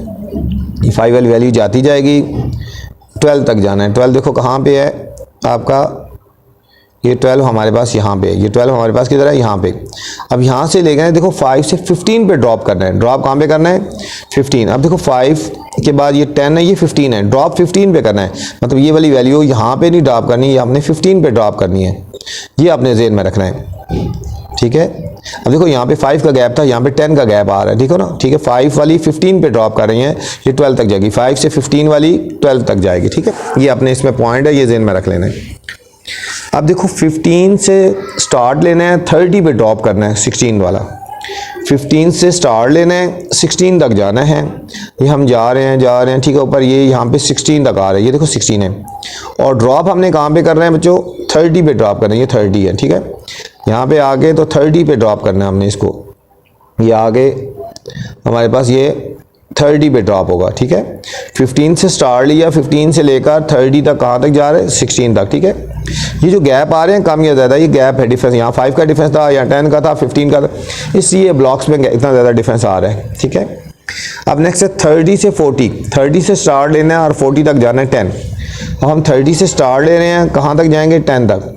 ये 5 वाली वैल्यू जाती जाएगी, 12 तक जाना है। 12 देखो कहाँ पे है आपका, ये 12 हमारे पास यहाँ पे है, ये 12 हमारे पास किधर है, यहाँ पे। अब यहाँ से ले गए देखो 5 से 15 पे ड्रॉप करना है। ड्रॉप कहाँ पे करना है, 15। अब देखो 5 के बाद ये 10 है, ये 15 है, ड्रॉप 15 पे करना है। मतलब ये वाली वैल्यू यहाँ पे नहीं ड्रॉप करनी, ये हमने 15 पे ड्रॉप करनी है। ये अपने ज़हन में रखना है, ठीक है। अब देखो यहाँ पे 5 का गैप था, यहाँ पे 10 का गैप आ रहा है, ठीक है ना, ठीक है। 5 वाली 15 पे ड्रॉप कर रही है, ये 12 तक जाएगी। 5 से 15 वाली 12 तक जाएगी, ठीक है। ये अपने इसमें पॉइंट है, ये ज़हन में रख लेना है। अब देखो 15 से स्टार्ट लेना है, 30 पे ड्रॉप करना है, 16 वाला। 15 से स्टार्ट लेना है, 16 तक जाना है। ये हम जा रहे हैं, ठीक है। ऊपर ये यहाँ पे 16 तक आ रहा है, ये देखो 16 है। और ड्रॉप हमने कहाँ पे करना है बच्चों, 30 पे ड्रॉप करना है, ये 30 है, ठीक है। यहाँ पे आगे तो 30 पे ड्रॉप करना है हमने इसको। ये आगे हमारे पास ये 30 पे ड्रॉप होगा, ठीक है। 15 से स्टार्ट लिया, 15 से लेकर 30 तक कहाँ तक जा रहे हैं, 16 तक, ठीक है। ये जो गैप आ रहे हैं कम या ज़्यादा, ये गैप है, डिफरेंस। यहाँ 5 का डिफरेंस था, यहाँ 10 का था, 15 का था, इसलिए ब्लॉक्स में इतना ज़्यादा डिफरेंस आ रहा है, ठीक है। अब नेक्स्ट है 30 से 40। 30 से स्टार्ट लेना है और 40 तक जाना है 10। अब हम 30 से स्टार्ट ले रहे हैं, कहाँ तक जाएंगे, 10 तक।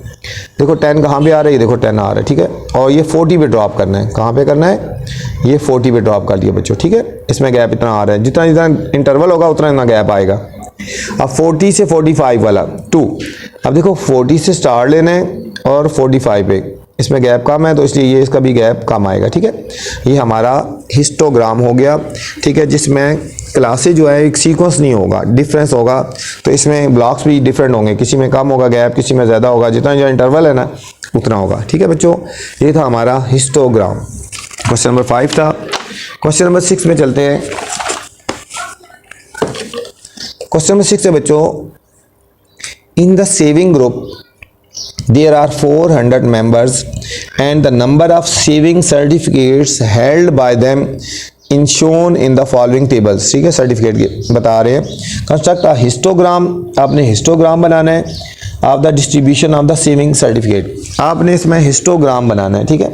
देखो 10 कहाँ पे आ रहा है, ये देखो 10 आ रहा है, ठीक है। और ये 40 पे ड्रॉप करना है, कहाँ पे करना है, ये 40 पे ड्रॉप कर दिया बच्चों, ठीक है। इसमें गैप इतना आ रहा है, जितना जितना इंटरवल होगा उतना इतना गैप आएगा। अब 40 से 45 वाला 2। अब देखो 40 से स्टार्ट लेना है और 45 पे, इसमें गैप कम है तो इसलिए ये इसका भी गैप कम आएगा, ठीक है। ये हमारा हिस्टोग्राम हो गया, ठीक है, जिसमें क्लासेज जो है एक सीक्वेंस नहीं होगा, डिफरेंस होगा। तो इसमें ब्लॉक्स भी डिफरेंट होंगे, किसी में कम होगा गैप, किसी में ज़्यादा होगा, जितना जो इंटरवल है ना उतना होगा, ठीक है बच्चों। ये था हमारा हिस्टोग्राम। क्वेश्चन नंबर 5 था। क्वेश्चन नंबर 6 में चलते हैं। क्वेश्चन नंबर 6 है बच्चों, in the saving group there are 400 members and the number of saving certificates held by them in shown in the following tables, ठीक है। सर्टिफिकेट के बता रहे हैं, कंस्ट्रक्ट अ हिस्टोग्राम, आपने हिस्टोग्राम बनाना है of the distribution of the saving certificate, आपने इसमें हिस्टोग्राम बनाना है, ठीक है।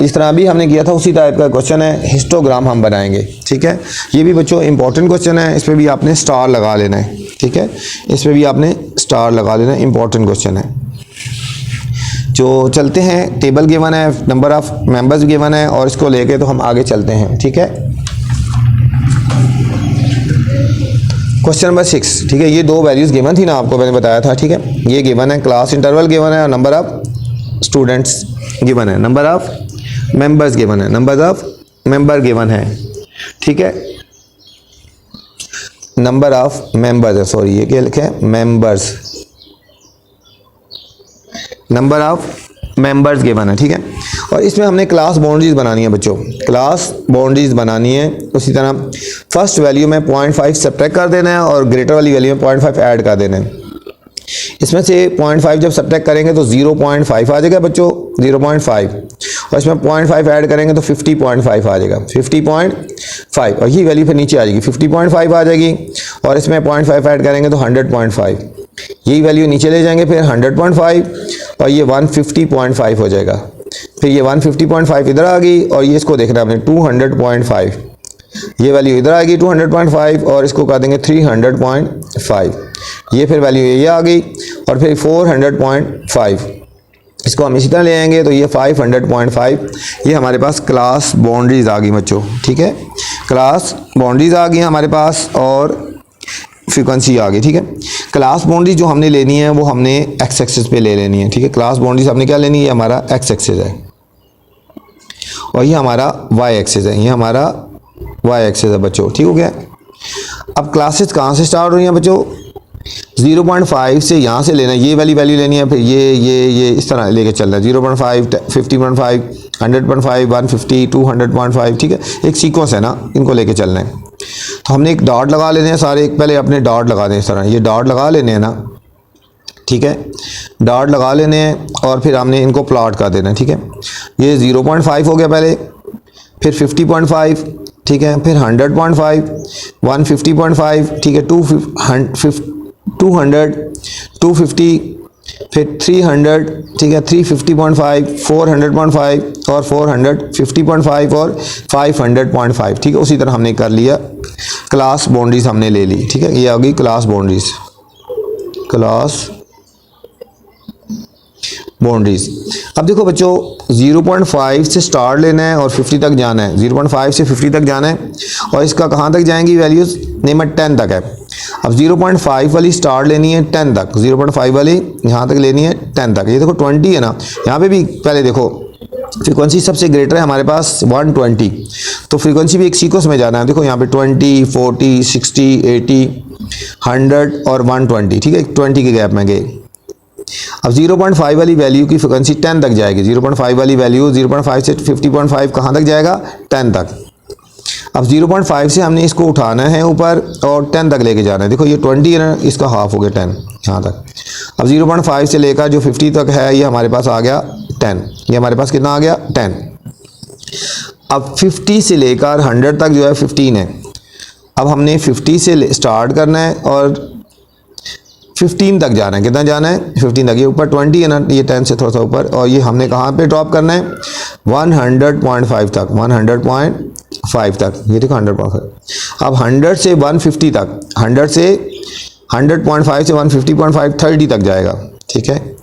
इस तरह भी हमने किया था, उसी टाइप का क्वेश्चन है, हिस्टोग्राम हम बनाएंगे, ठीक है। ये भी बच्चों इंपॉर्टेंट क्वेश्चन है, इसमें भी आपने स्टार लगा लेना है, ठीक है। इसमें भी आपने स्टार लगा लेना है, इंपॉर्टेंट क्वेश्चन है। जो चलते हैं, टेबल गिवन है, नंबर ऑफ मेंबर्स गिवन है, और इसको लेके तो हम आगे चलते हैं, ठीक है। क्वेश्चन नंबर 6, ठीक है। ये दो वैल्यूज गिवन थी ना, आपको मैंने बताया था, ठीक है। ये गिवन है, क्लास इंटरवल गिवन है और नंबर ऑफ स्टूडेंट्स गिवन है, नंबर ऑफ मेंबर्स गिवन है, नंबर ऑफ मेंबर गिवन है, ठीक है। नंबर ऑफ मेंबर्स है, सॉरी ये क्या लिखे हैं, members, number of members given है, ठीक है। और इसमें हमने क्लास बाउंड्रीज बनानी है बच्चों, क्लास बाउंड्रीज बनानी है। उसी तरह फर्स्ट वैल्यू में 0.5 सब्ट्रैक्ट कर देना है और ग्रेटर वाली वैल्यू में 0.5 ऐड कर देना है। इसमें से 0.5 जब सब्ट्रैक्ट करेंगे तो 0.5 आ जाएगा बच्चों, 0.5, और इसमें 0.5 ऐड करेंगे तो 50.5 आ जाएगा, 50.5, और ये वैल्यू फिर नीचे आ जाएगी, 50.5 आ जाएगी। और इसमें 0.5 ऐड करेंगे तो 100.5, यही वैल्यू नीचे ले जाएंगे, फिर 100.5 और ये 150.5 हो जाएगा। फिर ये 150.5 इधर आ गई और ये इसको देखना है आपने 200.5, ये वैल्यू इधर आएगी 200.5 और इसको कर देंगे 300.5, ये फिर वैल्यू ये आ गई और फिर 400.5, इसको हम इसी तरह ले आएंगे तो ये 500.5। ये हमारे पास क्लास बाउंड्रीज आ गई बच्चों, ठीक है। क्लास बाउंड्रीज आ गई हमारे पास और फ्रीक्वेंसी आ गई, ठीक है। क्लास बाउंड्री जो हमने लेनी है वो हमने एक्स एक्सिस पे ले लेनी है, ठीक है। क्लास बाउंड्रीज हमने क्या लेनी है, ये हमारा एक्स एक्सिस है और ये हमारा वाई एक्सिस है, ये हमारा वाई एक्सिस है बच्चों, ठीक हो गया। अब क्लासेस कहाँ से स्टार्ट हुई हैं बच्चों, 0.5 से यहाँ से लेना है, ये वाली वैल्यू लेनी है, फिर ये इस तरह लेके चलना है, 0.5, 50.5, 100.5, 150, 200.5, ठीक है। एक सीक्वेंस है ना, इनको लेके चलना है। तो हमने एक डॉट लगा लेने हैं सारे, एक पहले अपने डॉट लगा दें इस तरह, ये डॉट लगा लेने हैं ना, ठीक है। डॉट लगा लेने हैं और फिर हमने इनको प्लॉट कर देना है, ठीक है। ये 0.5 हो गया पहले, फिर 50.5, ठीक है, फिर 100.5, 150.5, ठीक है, 200, 250, फिर 300, ठीक है, 350.5, 400.5 और 450.5 और 500.5, ठीक है। उसी तरह हमने कर लिया, क्लास बाउंड्रीज हमने ले ली, ठीक है। ये आ गई क्लास बाउंड्रीज, क्लास बाउंड्रीज। अब देखो बच्चों 0.5 से स्टार्ट लेना है और 50 तक जाना है, 0.5 से 50 तक जाना है और इसका कहाँ तक जाएंगी वैल्यूज़, नेमत 10 तक है। अब 0.5 वाली स्टार्ट लेनी है 10 तक, 0.5 वाली यहाँ तक लेनी है 10 तक। ये देखो 20 है ना, यहाँ पे भी पहले देखो फ्रीक्वेंसी सबसे ग्रेटर है हमारे पास 120, तो फ्रीक्वेंसी भी एक सीक्वेंस में जाना है। देखो यहाँ पे 20, 40, 60, 80, 100 और 120, ठीक है, 20 के गैप में गए। अब 0.5 वाली वैल्यू की फ्रिक्वेंसी 10 तक जाएगी, 0.5 वाली वैल्यू 0.5 से 50.5 कहाँ तक जाएगा, 10 तक। अब 0.5 से हमने इसको उठाना है ऊपर और 10 तक लेके जाना है। देखो ये 20 है ना, इसका हाफ हो गया 10 यहाँ तक। अब 0.5 से लेकर जो 50 तक है ये हमारे पास आ गया 10, ये हमारे पास कितना आ गया 10। अब 50 से लेकर 100 तक जो है 15 है। अब हमने 50 से स्टार्ट करना है और 15 तक जाना है, कितना जाना है 15 तक। ये ऊपर 20 है ना, ये 10 से थोड़ा सा ऊपर, और ये हमने कहाँ पे ड्रॉप करना है 100.5 तक, 100.5 तक, ये देखो 100.5। अब 100 से 150 तक, 100 से 100.5 से 150.5 30 तक जाएगा, ठीक है।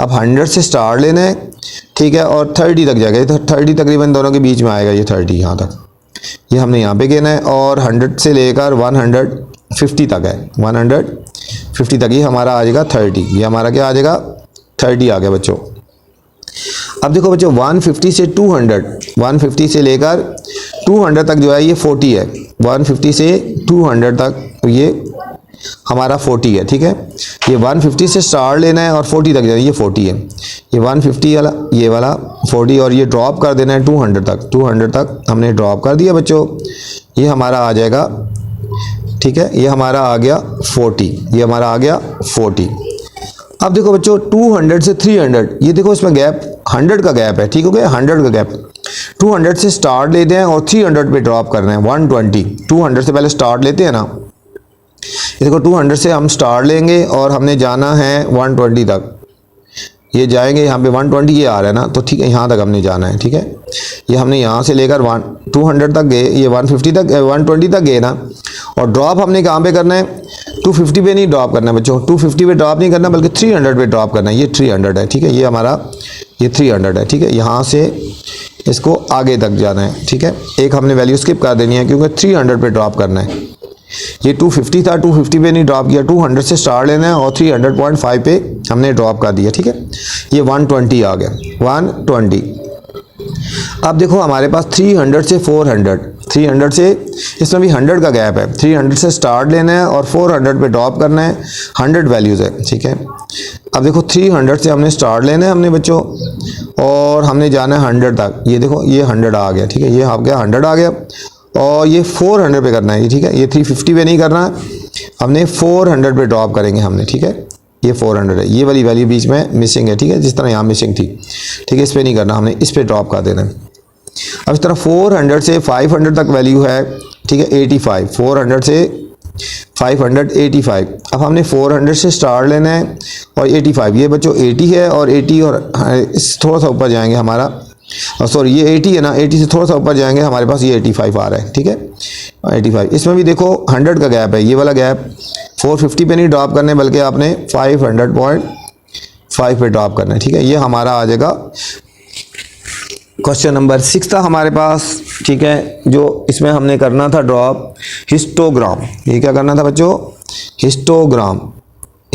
अब 100 से स्टार्ट लेना है, ठीक है, और 30 तक जाएगा, तो 30 तकरीबन दोनों के बीच में आएगा, ये 30 यहाँ तक, ये हमने यहाँ पे कहना है। और 100 से लेकर 150 तक है, 150 तक ये हमारा आ जाएगा 30, ये हमारा क्या आ जाएगा 30 आ गया बच्चों। अब देखो बच्चों 150 से 200, 150 से लेकर 200 तक जो है ये 40 है, 150 से 200 तक ये हमारा 40 है, ठीक है। ये 150 से स्टार्ट लेना है और 40 तक जाना है, ये 40 है, ये 150 वाला, ये वाला 40, और ये ड्रॉप कर देना है 200 तक, 200 तक हमने ड्रॉप कर दिया बच्चों, ये हमारा आ जाएगा, ठीक है, ये हमारा आ गया 40, ये हमारा आ गया 40। अब देखो बच्चों 200 से 300, ये देखो इसमें गैप 100 का गैप है, ठीक हो गया 100 का गैप। 200 से स्टार्ट लेते हैं और 300 पे ड्रॉप करना है 120, 200 से पहले स्टार्ट लेते हैं ना, ये देखो 200 से हम स्टार्ट लेंगे और हमने जाना है 120 तक, ये जाएंगे यहाँ पे 120 ये आ रहा है ना, तो ठीक है यहाँ तक हमने जाना है, ठीक है। ये हमने यहाँ से लेकर 200 तक गए, ये 150 तक 120 तक गए ना, और ड्रॉप हमने कहाँ पे करना है 250 पे नहीं ड्रॉप करना है बच्चों, 250 पे ड्रॉप नहीं करना बल्कि 300 पे ड्रॉप करना है, ये 300 है, ठीक है, ये हमारा ये 300 है, ठीक है। यहाँ से इसको आगे तक जाना है, ठीक है, एक हमने वैल्यू स्किप कर देनी है क्योंकि 300 पे ड्रॉप करना है। ये 250 था, 250 पे नहीं ड्रॉप किया, 200 से स्टार्ट लेना है और 300.5 पे हमने ड्रॉप कर दिया, ठीक है। ये 120 आ गया 120। अब देखो हमारे पास 300 से 400, 300 से इसमें भी 100 का गैप है, 300 से स्टार्ट लेना है और 400 पे ड्रॉप करना है, 100 वैल्यूज़ है, ठीक है। अब देखो 300 से हमने स्टार्ट लेना है हमने बच्चों, और हमने जाना है 100 तक, ये देखो ये 100 आ गया, ठीक है, ये आ गया 100 आ गया, और ये 400 पे करना है, ठीक है, ये 350 पे नहीं करना, हमने 400 पे ड्रॉप करेंगे हमने, ठीक है, ये 400 है, ये वाली वैल्यू बीच में मिसिंग है, ठीक है, जिस तरह यहाँ मिसिंग थी, ठीक है, इस पर नहीं करना, हमने इस पर ड्रॉप कर देना है। अब इस तरह 400 से 500 तक वैल्यू है, ठीक है, 85, 400 से 585। अब हमने 400 से स्टार्ट लेना है और 85, ये बच्चों 80 है और 80 और थोड़ा सा ऊपर जाएंगे हमारा, सॉरी ये 80 है ना, 80 से थोड़ा सा ऊपर जाएंगे हमारे पास ये 85 आ रहा है, ठीक है, 85। इसमें भी देखो 100 का गैप है, ये वाला गैप 450 पे नहीं ड्रॉप करने बल्कि आपने 500.5 पे ड्रॉप करना है, ठीक है, ये हमारा आ जाएगा क्वेश्चन नंबर 6 था हमारे पास, ठीक है, जो इसमें हमने करना था ड्रॉप हिस्टोग्राम। ये क्या करना था बच्चों, हिस्टोग्राम,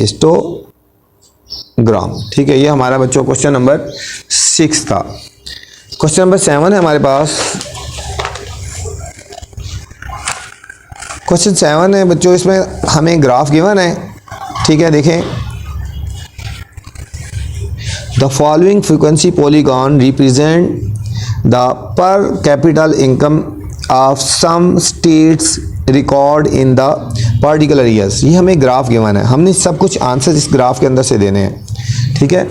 हिस्टोग्राम, ठीक है, ये हमारा बच्चों क्वेश्चन नंबर 6 था। क्वेश्चन नंबर 7 है हमारे पास, क्वेश्चन 7 है बच्चों, इसमें हमें ग्राफ गिवन है, ठीक है, देखें, the following frequency polygon represent the per capita income of some states record in the particular years. ये हमें ग्राफ गिवन है, हमने सब कुछ आंसर इस ग्राफ के अंदर से देने हैं, ठीक है।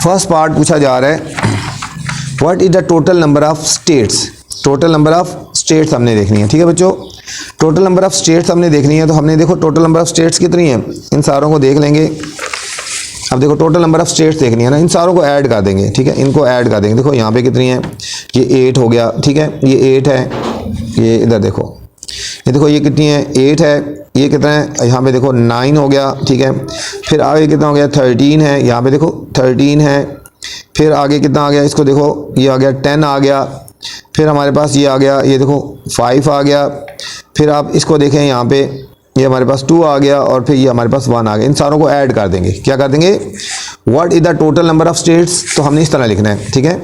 फर्स्ट पार्ट पूछा जा रहा है, what is the total number of states, total number of states हमने देखनी है, ठीक है बच्चों, टोटल नंबर ऑफ स्टेट्स हमने देखनी है। तो हमने देखो टोटल नंबर ऑफ स्टेट्स कितनी है, इन सारों को देख लेंगे। अब देखो टोटल नंबर ऑफ स्टेट्स देखनी है ना, इन सारों को ऐड कर देंगे, ठीक है, इनको ऐड कर देंगे। देखो यहाँ पे कितनी है, ये 8 हो गया, ठीक है, ये 8 है, ये इधर देखो, ये देखो ये कितनी है, 8 है, ये कितना है, यहाँ पे देखो 9 हो गया, ठीक है, फिर आगे कितना हो गया, 13 है, यहाँ पे देखो 13 है, फिर आगे कितना आ गया, इसको देखो ये आ गया 10 आ गया, फिर हमारे पास ये आ गया, ये देखो 5 आ गया, फिर आप इसको देखें यहाँ पे ये हमारे पास 2 आ गया, और फिर ये हमारे पास 1 आ गया। इन सारों को ऐड कर देंगे, क्या कर देंगे, what is the total number of states, तो हमने इस तरह लिखना है, ठीक है,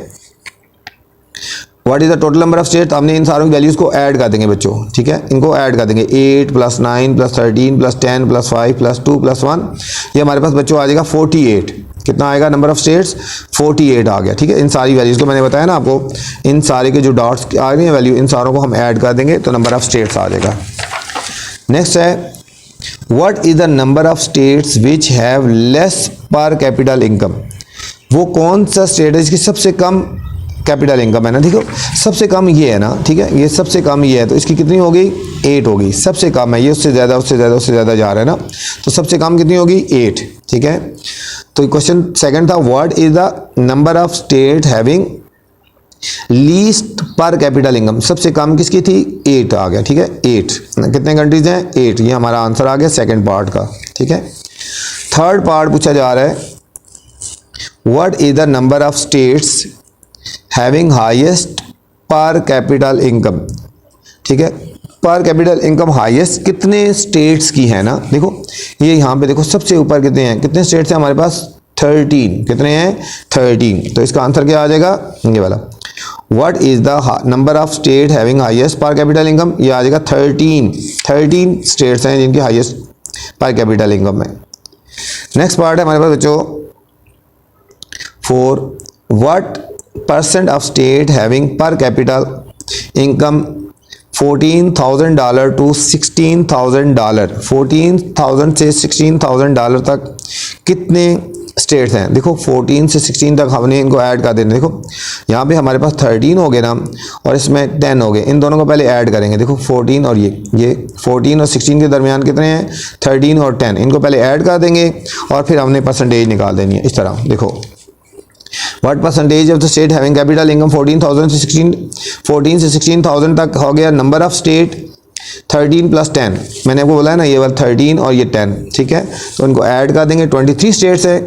what is the total number of states, हमने इन सारों की वैल्यूज़ को ऐड कर देंगे बच्चों, ठीक है, इनको ऐड कर देंगे, 8 + 9 + 13 + 10 + 5 + 2 + 1, ये हमारे पास बच्चों आ जाएगा 48। कितना आएगा नंबर ऑफ स्टेट्स, 48 आ गया, ठीक है। इन सारी वैल्यूज़ को मैंने बताया ना आपको, इन सारे के जो डॉट्स आ रही हैं वैल्यू, इन सारों को हम ऐड कर देंगे तो नंबर ऑफ स्टेट्स आ जाएगा। नेक्स्ट है, what is the number of states which have less पर कैपिटल इनकम, वो कौन सा स्टेट है जिसकी सबसे कम कैपिटल इनकम है ना, देखो सबसे कम ये है ना, ठीक है, ये सबसे कम ये है, तो इसकी कितनी होगी, 8 होगी, सबसे कम है ये, उससे ज़्यादा उससे ज़्यादा उससे ज़्यादा जा रहा है ना, तो सबसे कम कितनी होगी, 8, ठीक है। तो क्वेश्चन सेकंड था, what is the number of state having least पर कैपिटल इनकम, सबसे कम किसकी थी, 8 आ गया, ठीक है, 8, कितने कंट्रीज हैं, 8, ये हमारा आंसर आ गया सेकंड पार्ट का, ठीक है। थर्ड पार्ट पूछा जा रहा है, what is the number of states having highest पर कैपिटल इनकम, ठीक है, पर कैपिटल इनकम हाईएस्ट कितने स्टेट्स की है ना, देखो ये यहाँ पे देखो सबसे ऊपर कितने हैं, कितने स्टेट्स हैं हमारे पास, 13, कितने हैं, 13, तो इसका आंसर क्या आ जाएगा, ये वाला। What is the number of state having highest पर कैपिटल इनकम, ये आ जाएगा 13 स्टेट्स हैं जिनकी हाईएस्ट पर कैपिटल इनकम है। नेक्स्ट पार्ट है हमारे पास बच्चों 4, what percent of state having पर कैपिटल इनकम $14,000 to $16,000, 14,000 से $16,000 तक कितने स्टेट्स हैं, देखो 14 से 16 तक हमने इनको ऐड कर देना, देखो यहाँ पे हमारे पास 13 हो गए ना, और इसमें 10 हो गए, इन दोनों को पहले ऐड करेंगे, देखो 14 और ये 14 और 16 के दरमियान कितने हैं, 13 और 10, इनको पहले ऐड कर देंगे और फिर हमने परसेंटेज निकाल देनी है, इस तरह देखो, what percentage of the state having capital income 14 से 16,000 तक हो गया, नंबर ऑफ स्टेट 13 + 10, मैंने आपको बोला है ना ये वाला 13 और ये 10, ठीक है, तो इनको ऐड कर देंगे, 23 स्टेट्स है,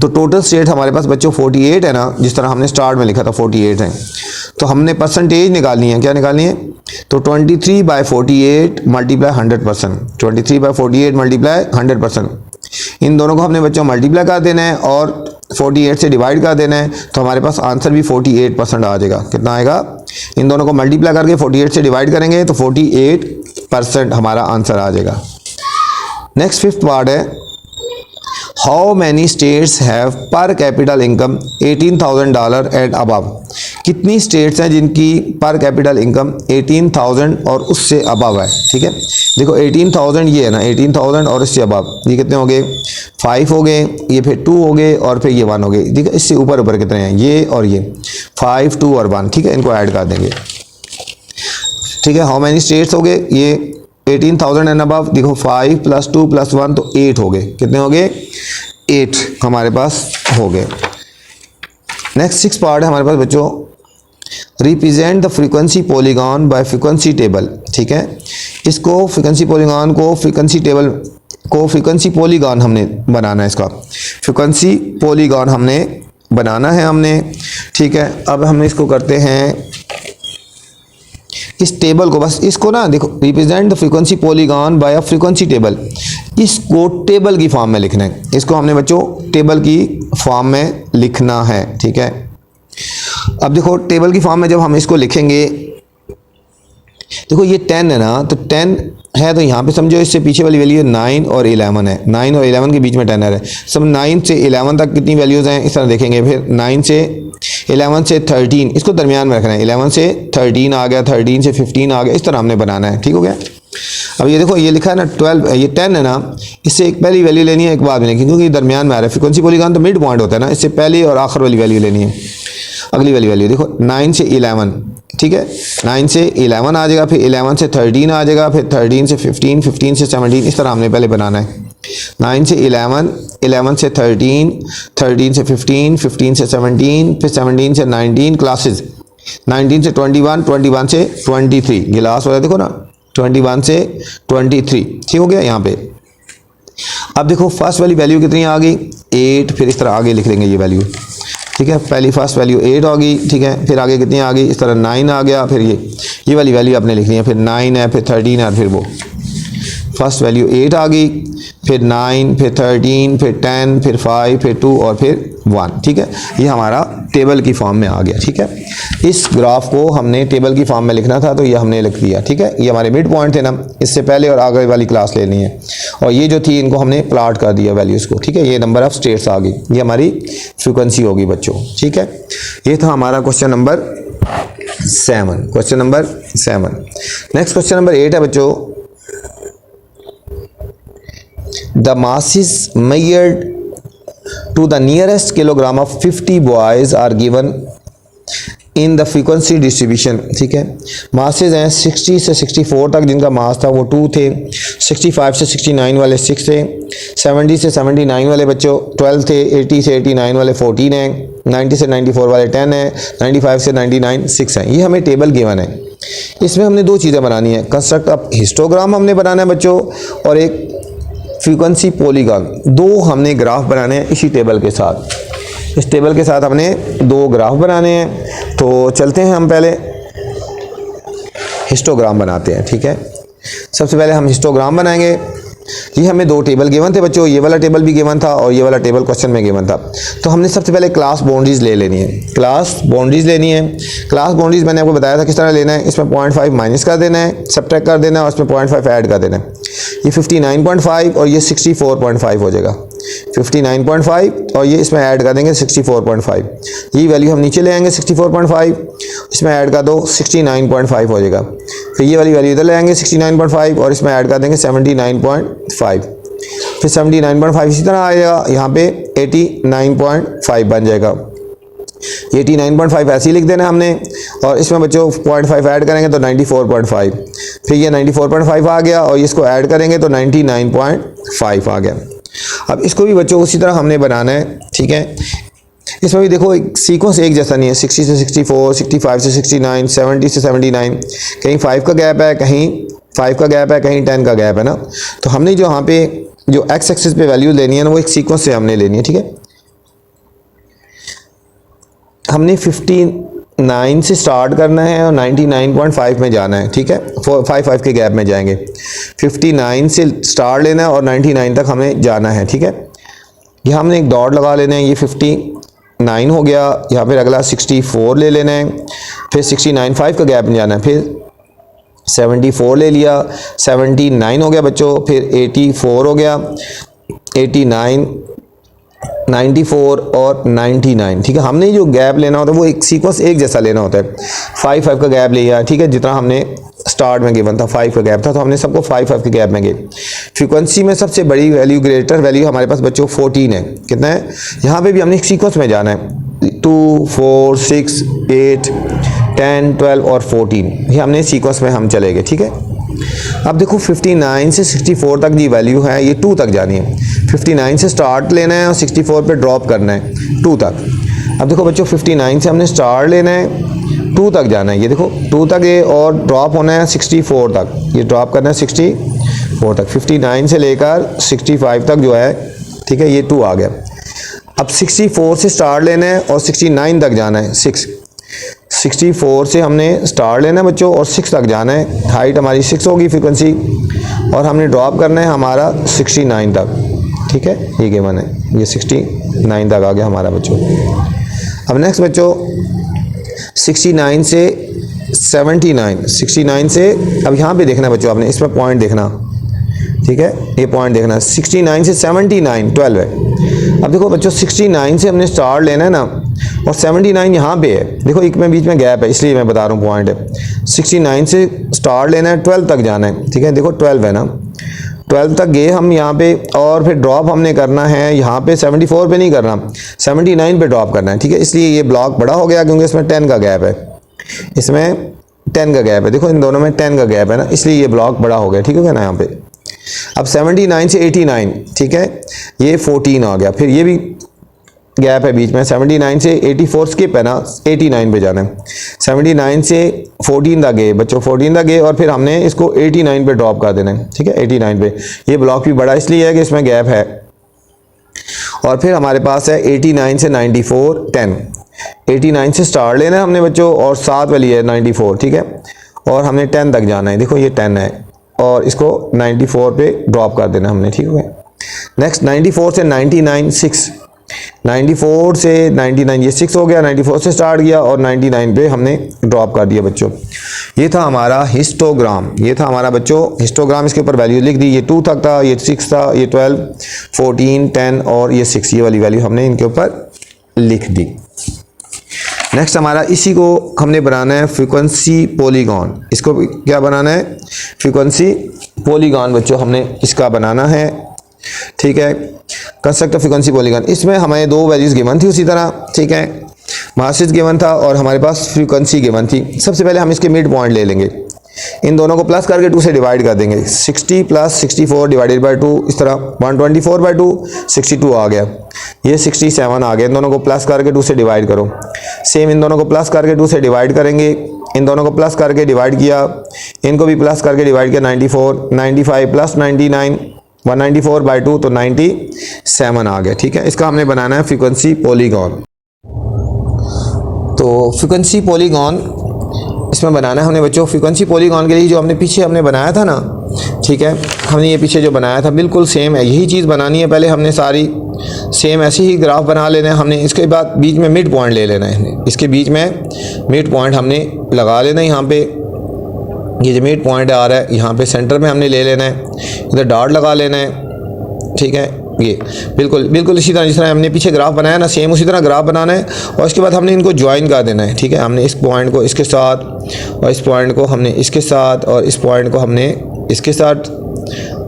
तो टोटल स्टेट हमारे पास बच्चों 48 है ना, जिस तरह हमने स्टार्ट में लिखा था 48 है, तो हमने परसेंटेज निकालनी है, क्या निकालनी है, तो 23/48 मल्टीप्लाई 100%, 23/48 मल्टीप्लाई 100%, इन दोनों को हमने बच्चों मल्टीप्लाई कर देना है और 48 से डिवाइड कर देना है, तो हमारे पास आंसर भी 48% आ जाएगा। कितना आएगा, इन दोनों को मल्टीप्लाई करके 48 से डिवाइड करेंगे तो 48% हमारा आंसर आ जाएगा। नेक्स्ट फिफ्थ पार्ट है, हाउ मैनी स्टेट्स हैव पर कैपिटल इनकम $18,000 एंड अबव, कितनी स्टेट्स हैं जिनकी पर कैपिटल इनकम 18,000 और उससे अबव है, ठीक है, देखो 18,000 ये है ना, 18,000 और इससे अबव, ये कितने हो गए, 5 हो गए, ये फिर 2 हो गए और फिर ये 1 हो गए, ठीक है, इससे ऊपर ऊपर कितने हैं, ये और ये 5, 2 और 1, ठीक है, इनको ऐड कर देंगे, ठीक है। हाउ मैनी स्टेट्स हो गए, ये 18,000 एंड अबव, देखो 5 + 2 + 1 तो 8 हो गए, कितने हो गए, 8 हमारे पास हो गए। नेक्स्ट 6 पार्ट है हमारे पास बच्चों, represent the frequency polygon bye frequency table, ठीक है, इसको फ्रीक्वेंसी पॉलीगॉन को फ्रीक्वेंसी टेबल को फ्रीक्वेंसी पॉलीगॉन हमने बनाना है, इसका फ्रीक्वेंसी पॉलीगॉन हमने बनाना है हमने, ठीक है। अब हम इसको करते हैं, इस टेबल को बस इसको ना देखो, represent the frequency polygon by a frequency table, इसको टेबल की फॉर्म में लिखना है, इसको हमने बच्चों टेबल की फॉर्म में लिखना है, ठीक है। अब देखो टेबल की फॉर्म में जब हम इसको लिखेंगे, देखो ये 10 है ना, तो 10 है तो यहाँ पे समझो इससे पीछे वाली वैल्यू 9 और 11 है, 9 और 11 के बीच में 10 है, सब 9 से 11 तक कितनी वैल्यूज़ हैं इस तरह देखेंगे, फिर 9 से 11 से 13, इसको दरमियान में रखना है, 11 से 13 आ गया, 13 से 15 आ गया, इस तरह हमने बनाना है, ठीक हो गया। अब ये देखो ये लिखा है ना 12, ये 10 है ना, इससे एक पहली वैल्यू लेनी है एक बाद में लेनी, क्योंकि दरमियान में आ रहा है, फ्रीक्वेंसी पॉलीगॉन तो मिड पॉइंट होता है ना, इससे पहली और आखिर वाली वैल्यू लेनी है, अगली वाली वैल्यू देखो 9 से 11, ठीक है, 9 से 11 आ जाएगा, फिर 11 से 13 आ जाएगा, फिर 13 से 15, 15 से 17, इस तरह हमने पहले बनाना है, 9 से 11, 11 से 13, 13 से 15, 15 से 17, फिर 17 से 19 क्लासेस, 19 से 21, 21 से 23, गिलास वाला देखो ना, 21 से 23, ठीक हो गया यहाँ पे। अब देखो फर्स्ट वाली वैल्यू कितनी आ गई, 8, फिर इस तरह आगे लिख लेंगे ये वैल्यू, ठीक है। पहली फर्स्ट वैल्यू 8 आ गई, ठीक है, फिर आगे कितनी आ गई, इस तरह 9 आ गया, फिर ये वाली वैल्यू आपने लिखनी है, फिर 9 है, फिर 13 है, और फिर वो फर्स्ट वैल्यू 8 आ गई, फिर 9, फिर 13, फिर 10, फिर 5, फिर 2 और फिर 1, ठीक है। ये हमारा टेबल की फॉर्म में आ गया, ठीक है। इस ग्राफ को हमने टेबल की फॉर्म में लिखना था, तो ये हमने लिख दिया, ठीक है। ये हमारे मिड पॉइंट थे ना, इससे पहले और आगे वाली क्लास लेनी है, और ये जो थी इनको हमने प्लॉट कर दिया वैल्यूज़ को, ठीक है। ये नंबर ऑफ स्टेट्स आ गई, ये हमारी फ्रीक्वेंसी होगी बच्चों, ठीक है। ये था हमारा question number 7, question number 7। Next question number 8 है बच्चों, the masses measured to the nearest kilogram of 50 boys are given in the frequency distribution, ठीक है। मासेस हैं 60 से 64 तक जिनका मास था वो 2 थे, 65 से 69 वाले 6 थे, 70 से 79 वाले बच्चों 12 थे, 80 से 89 वाले 14 हैं, 90 से 94 वाले 10 हैं, 95 से 99 6 हैं। ये हमें टेबल गिवन है। इसमें हमने दो चीज़ें बनानी है, कंस्ट्रक्ट ऑफ हिस्टोग्राम हमने बनाना है बच्चों, और एक फ्रीक्वेंसी पॉलीगॉन, दो हमने ग्राफ बनाने हैं इसी टेबल के साथ। इस टेबल के साथ हमने दो ग्राफ बनाने हैं, तो चलते हैं हम पहले हिस्टोग्राम बनाते हैं, ठीक है। सबसे पहले हम हिस्टोग्राम बनाएंगे। ये हमें दो टेबल गिवन थे बच्चों, ये वाला टेबल भी गिवन था और ये वाला टेबल क्वेश्चन में गिवन था। तो हमने सबसे पहले क्लास बाउंड्रीज ले लेनी है, क्लास बाउंड्रीज लेनी है। क्लास बाउंड्रीज मैंने आपको बताया था किस तरह लेना है, इसमें 0.5 माइनस कर देना है, सब्ट्रैक्ट कर देना है, और इसमें 0.5 ऐड कर देना है। ये 59.5 और ये 64.5 हो जाएगा, 59.5 और ये इसमें ऐड कर देंगे 64.5, ये वैल्यू हम नीचे ले आएंगे 64.5, इसमें ऐड कर दो 69.5 हो जाएगा। फिर ये वाली वैल्यू इधर ले आएंगे 69.5 और इसमें ऐड कर देंगे 79.5, फिर 79.5 इसी तरह आएगा, यहाँ पे 89.5 बन जाएगा। 89.5 ऐसे ही लिख देना हमने, और इसमें बच्चों 0.5 ऐड करेंगे तो 94.5, फिर ये 94.5 आ गया और इसको ऐड करेंगे तो 99.5 आ गया। अब इसको भी बच्चों उसी तरह हमने बनाना है, ठीक है। इसमें भी देखो एक सीक्वेंस एक जैसा नहीं है, 60 से 64, 65 से 69, 70 से 79, कहीं 5 का गैप है, कहीं 5 का गैप है, कहीं 10 का गैप है ना। तो हमने जो यहाँ पे जो एक्स एक्सिस पे वैल्यू लेनी है ना, वो एक सीक्वेंस से हमने लेनी है, ठीक है। हमने 59 से स्टार्ट करना है और 99.5 में जाना है, ठीक है। 5 के गैप में जाएंगे, 59 से स्टार्ट लेना है और 99 तक हमें जाना है, ठीक है। यहाँ हमने एक डॉट लगा लेना है, ये 59 हो गया, यहाँ पर अगला 64 ले लेना है, फिर 69 5 का गैप में जाना है, फिर 74 ले लिया, 79 हो गया बच्चों, फिर 84 हो गया, 89, 94 और 99, ठीक है। हमने जो गैप लेना होता है वो एक सीक्वेंस एक जैसा लेना होता है। 5 का गैप लिया, ठीक है, जितना हमने स्टार्ट में गिवन था 5 का गैप था, तो हमने सबको 5 के गैप में गए। फ्रीक्वेंसी में सबसे बड़ी वैल्यू, ग्रेटर वैल्यू हमारे पास बच्चों 14 है। कितना है, यहाँ पे भी हमने सीक्वेंस में जाना है, 2 4 6 8 10 12 और 14, ये हमने सीक्वेंस में हम चलेंगे, ठीक है। अब देखो 59 से 64 तक जी वैल्यू है, ये 2 तक जानी है। 59 से स्टार्ट लेना है और 64 पे ड्रॉप करना है 2 तक। अब देखो बच्चों 59 से हमने स्टार्ट लेना है, 2 तक जाना है, ये देखो 2 तक ये, और ड्रॉप होना है 64 तक, ये ड्रॉप करना है 64 तक। 59 से लेकर 65 तक जो है, ठीक है, ये 2 आ गया। अब 64 से स्टार्ट लेना है और 69 तक जाना है 6। 64 से हमने स्टार्ट लेना है बच्चों और 6 तक जाना है, हाइट हमारी 6 होगी फ्रीक्वेंसी, और हमने ड्रॉप करना है हमारा 69 तक, ठीक है, ये गिवन है, ये 69 तक आ गया हमारा बच्चों। अब नेक्स्ट बच्चों 69 से 79, 69 से, अब यहाँ पे देखना बच्चों आपने, इसमें पॉइंट देखना, ठीक है, ये पॉइंट देखना, 69 से 79 12 है। अब देखो बच्चों 69 से हमने स्टार्ट लेना है ना, और 79 यहाँ पे है, देखो एक में बीच में गैप है, इसलिए मैं बता रहा हूँ पॉइंट है। 69 से स्टार्ट लेना है, 12 तक जाना है, ठीक है, देखो 12 है ना, 12 तक गए हम यहाँ पे, और फिर ड्रॉप हमने करना है यहाँ पे 74 पे नहीं करना, 79 पे ड्रॉप करना है, ठीक है। इसलिए ये ब्लॉक बड़ा हो गया क्योंकि इसमें 10 का गैप है, इसमें 10 का गैप है, देखो इन दोनों में 10 का गैप है ना, इसलिए ये ब्लॉक बड़ा हो गया, ठीक है ना। यहाँ पे अब 79 से 89, ठीक है, ये 14 आ गया, फिर ये भी गैप है बीच में, 79 से 84 स्किप है ना, 89 पे जाना है। 79 से 14 तक गए बच्चों, 14 तक गए और फिर हमने इसको 89 पे ड्रॉप कर देना है, ठीक है, 89 पे। ये ब्लॉक भी बड़ा इसलिए है कि इसमें गैप है। और फिर हमारे पास है 89 से 94 10, 89 से स्टार्ट लेना है हमने बच्चों और साथ वाली है 94, ठीक है, और हमने 10 तक जाना है। देखो ये 10 है और इसको 94 पे ड्रॉप कर देना हमने, ठीक है। नेक्स्ट 94 से 99 6, 94 से 99 ये 6 हो गया, 94 से स्टार्ट किया और 99 पे हमने ड्रॉप कर दिया बच्चों। ये था हमारा हिस्टोग्राम, ये था हमारा बच्चों हिस्टोग्राम। इसके ऊपर वैल्यू लिख दी, ये 2 तक था, ये 6 था, ये 12 14 10 और ये 6, ये वाली वैल्यू हमने इनके ऊपर लिख दी। नेक्स्ट हमारा इसी को हमने बनाना है फ्रीक्वेंसी पॉलीगॉन। इसको क्या बनाना है? फ्रीक्वेंसी पॉलीगॉन बच्चों हमने इसका बनाना है, ठीक है। कंस्ट्रक्ट फ्रीक्वेंसी पॉलीगॉन, इसमें हमें 2 वैल्यूज गिवन थी उसी तरह, ठीक है, मासेस गिवन था और हमारे पास फ्रीक्वेंसी गिवन थी। सबसे पहले हम इसके मिड पॉइंट ले लेंगे, इन दोनों को प्लस करके 2 से डिवाइड कर देंगे। 60 + 64 डिवाइडेड बाई 2, इस तरह 124/2 62 आ गया, ये 67 आ गया। इन दोनों को प्लस करके 2 से डिवाइड करो। सेम इन दोनों को प्लस करके 2 से डिवाइड करेंगे, इन दोनों को प्लस करके डिवाइड किया, इनको भी प्लस करके डिवाइड किया। 94 95 + 99 194/2 तो 97 आ गया, ठीक है। इसका हमने बनाना है फ्रीक्वेंसी पॉलीगॉन। तो फ्रीक्वेंसी पॉलीगॉन इसमें बनाना है हमने बच्चों। फ्रीक्वेंसी पॉलीगॉन के लिए जो हमने पीछे हमने बनाया था ना, ठीक है, हमने ये पीछे जो बनाया था बिल्कुल सेम है, यही चीज़ बनानी है। पहले हमने सारी सेम ऐसे ही ग्राफ बना लेना है हमने। इसके बाद बीच में मिड पॉइंट ले लेना है, इसके बीच में मिड पॉइंट हमने लगा लेना है। यहाँ पे ये जो मिड पॉइंट आ रहा है यहाँ पे सेंटर में हमने ले लेना है, इधर डॉट लगा लेना है, ठीक है। ये बिल्कुल इसी तरह जिस तरह हमने पीछे ग्राफ बनाया ना, सेम उसी तरह ग्राफ बनाना है। और इसके बाद हमने इनको ज्वाइन कर देना है, ठीक है। हमने इस पॉइंट को इसके साथ और इस पॉइंट को हमने इसके साथ और इस पॉइंट को हमने इसके साथ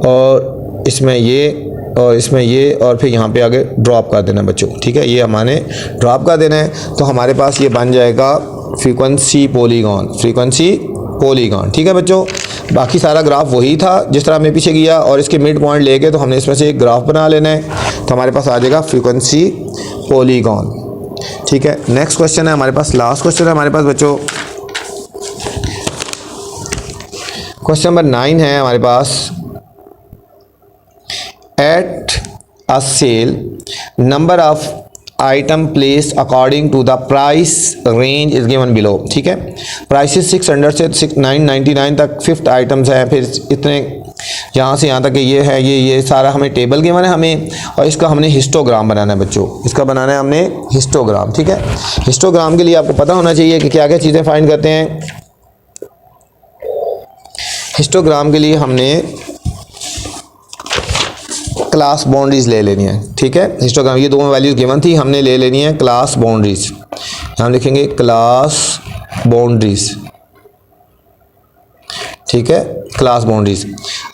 और इसमें ये और इसमें ये और फिर यहाँ पे आगे ड्रॉप कर देना बच्चों, ठीक है। ये हमारे ड्रॉप कर देना है तो हमारे पास ये बन जाएगा फ्रीक्वेंसी पॉलीगॉन, फ्रीक्वेंसी पॉलीगॉन, ठीक है बच्चों। बाकी सारा ग्राफ वही था जिस तरह हमने पीछे किया और इसके मिड पॉइंट लेके तो हमने इसमें से एक ग्राफ बना लेना है तो हमारे पास आ जाएगा फ्रीक्वेंसी पॉलीगॉन, ठीक है। नेक्स्ट क्वेश्चन है हमारे पास, लास्ट क्वेश्चन है हमारे पास बच्चों, क्वेश्चन नंबर 9 है हमारे पास। At a sale number of item place according to the price range is given below, ठीक है। प्राइसेस 600 से 999 तक 5th आइटम्स हैं, फिर इतने यहाँ से यहाँ तक कि ये है, ये सारा हमें टेबल गिवन है हमें और इसका हमने हिस्टोग्राम बनाना है बच्चों। इसका बनाना है हमने हिस्टोग्राम, ठीक है। हिस्टोग्राम के लिए आपको पता होना चाहिए कि क्या क्या चीज़ें फाइंड करते हैं। हिस्टोग्राम के लिए हमने क्लास बाउंड्रीज ले लेनी है, ठीक है। हिस्टोग्राम ये 2 वैल्यूज गिवन थी, हमने ले लेनी है क्लास बाउंड्रीज। हम लिखेंगे क्लास बाउंड्रीज, ठीक है, क्लास बाउंड्रीज।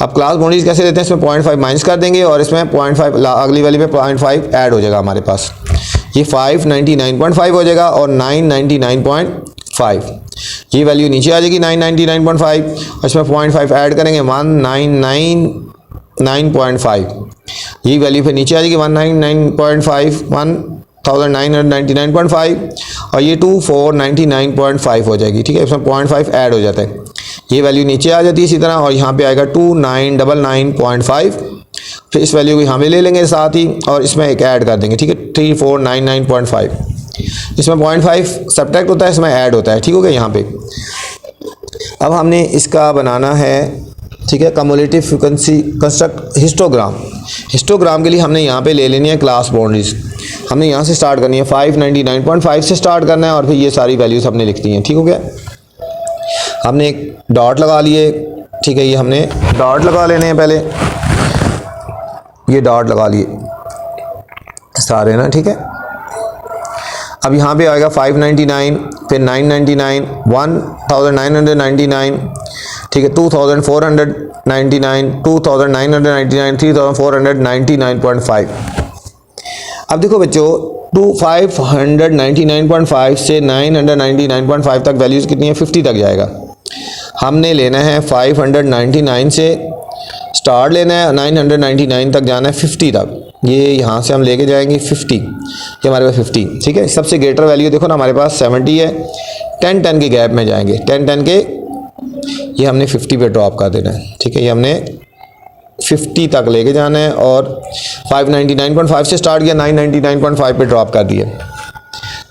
अब क्लास बाउंड्रीज कैसे लेते हैं? इसमें 0.5 माइनस कर देंगे और इसमें 0.5 अगली वाली पे 0.5 ऐड हो जाएगा हमारे पास। ये 599.5 हो जाएगा और 999.5, ये वैल्यू नीचे आ जाएगी 999.5 और इसमें 0.5 ऐड करेंगे 199.5, ये वैल्यू फिर नीचे आ जाएगी 199.5 1999.5 और ये 2499.5 हो जाएगी, ठीक है। इसमें 0.5 ऐड हो जाता है, ये वैल्यू नीचे आ जाती है इसी तरह और यहाँ पे आएगा 2999.5। फिर इस वैल्यू को यहाँ पे ले लेंगे साथ ही और इसमें एक ऐड कर देंगे, ठीक है, 3499.5। इसमें 0.5 सब्ट्रैक्ट होता है, इसमें ऐड होता है, ठीक हो गया यहाँ पे। अब हमने इसका बनाना है, ठीक है, cumulative frequency construct histogram. Histogram के लिए हमने यहाँ पे ले लेनी है क्लास बाउंड्रीज। हमने यहाँ से स्टार्ट करनी है 599.5 से स्टार्ट करना है और फिर ये सारी वैल्यूज हमने लिखनी है, ठीक हो गया। हमने एक डॉट लगा लिए, ठीक है, ये हमने डॉट लगा लेने हैं पहले, ये डॉट लगा लिए सारे ना, ठीक है। अब यहाँ पे आएगा 599, फिर 999, 1999, ठीक है, 2499, 2999, 3499.5। अब देखो बच्चों 599.5 से 999.5 तक वैल्यूज़ कितनी है? 50 तक जाएगा। हमने लेना है 599 से स्टार्ट लेना है 999 तक जाना है 50 तक, ये यहाँ से हम लेके जाएंगे 50, ये हमारे पास 50, ठीक है। सबसे ग्रेटर वैल्यू देखो ना हमारे पास 70 है, 10 के गैप में जाएंगे, 10 के, ये हमने 50 पे ड्रॉप कर देना है, ठीक है। ये हमने 50 तक लेके जाना है और 599.5 से स्टार्ट किया, 999.5 पे ड्रॉप कर दिया।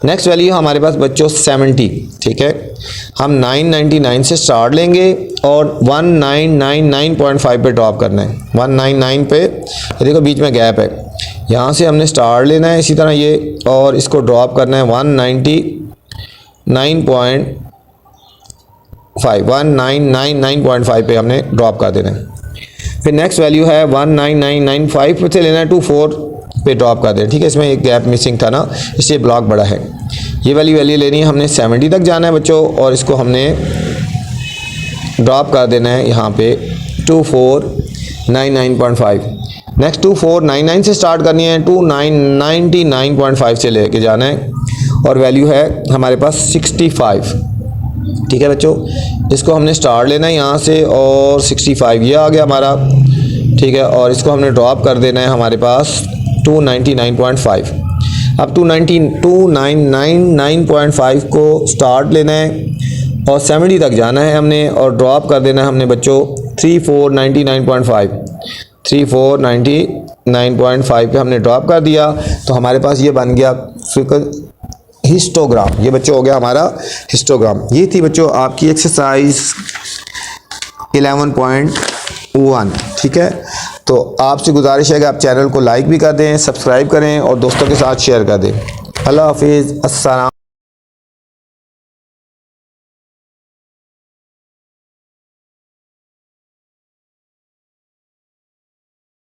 नेक्स्ट वैल्यू हमारे पास बच्चों 70, ठीक है। हम 999 से स्टार्ट लेंगे और 1999.5 पे ड्रॉप करना है, 199 पे, ये देखो बीच में गैप है, यहाँ से हमने स्टार्ट लेना है इसी तरह ये, और इसको ड्रॉप करना है 1999.5 पे हमने ड्रॉप कर देना है। फिर नेक्स्ट वैल्यू है 19995 से लेना है 24 पे ड्रॉप कर देना, ठीक है। इसमें एक गैप मिसिंग था ना, इसलिए ब्लॉक बड़ा है। ये वैल्यू लेनी है हमने 70 तक जाना है बच्चों, और इसको हमने ड्रॉप कर देना है यहाँ पे 2499.5। नेक्स्ट 2499 से स्टार्ट करनी है, 2999.5 से लेके जाना है, और वैल्यू है हमारे पास 65, ठीक है बच्चों। इसको हमने स्टार्ट लेना है यहाँ से और 65 ये आ गया हमारा, ठीक है। और इसको हमने ड्रॉप कर देना है हमारे पास 299.5। अब 299.5 को स्टार्ट लेना है और 70 तक जाना है हमने, और ड्रॉप कर देना है हमने बच्चों 3499.5, 3499.5 पे हमने ड्रॉप कर दिया। तो हमारे पास ये बन गया हिस्टोग्राम, ये बच्चों हो गया हमारा हिस्टोग्राम। ये थी बच्चों आपकी एक्सरसाइज 11.1, ठीक है। तो आपसे गुजारिश है कि आप चैनल को लाइक भी कर दें, सब्सक्राइब करें और दोस्तों के साथ शेयर कर दें। अल्लाह हाफिज़, अस्सलाम।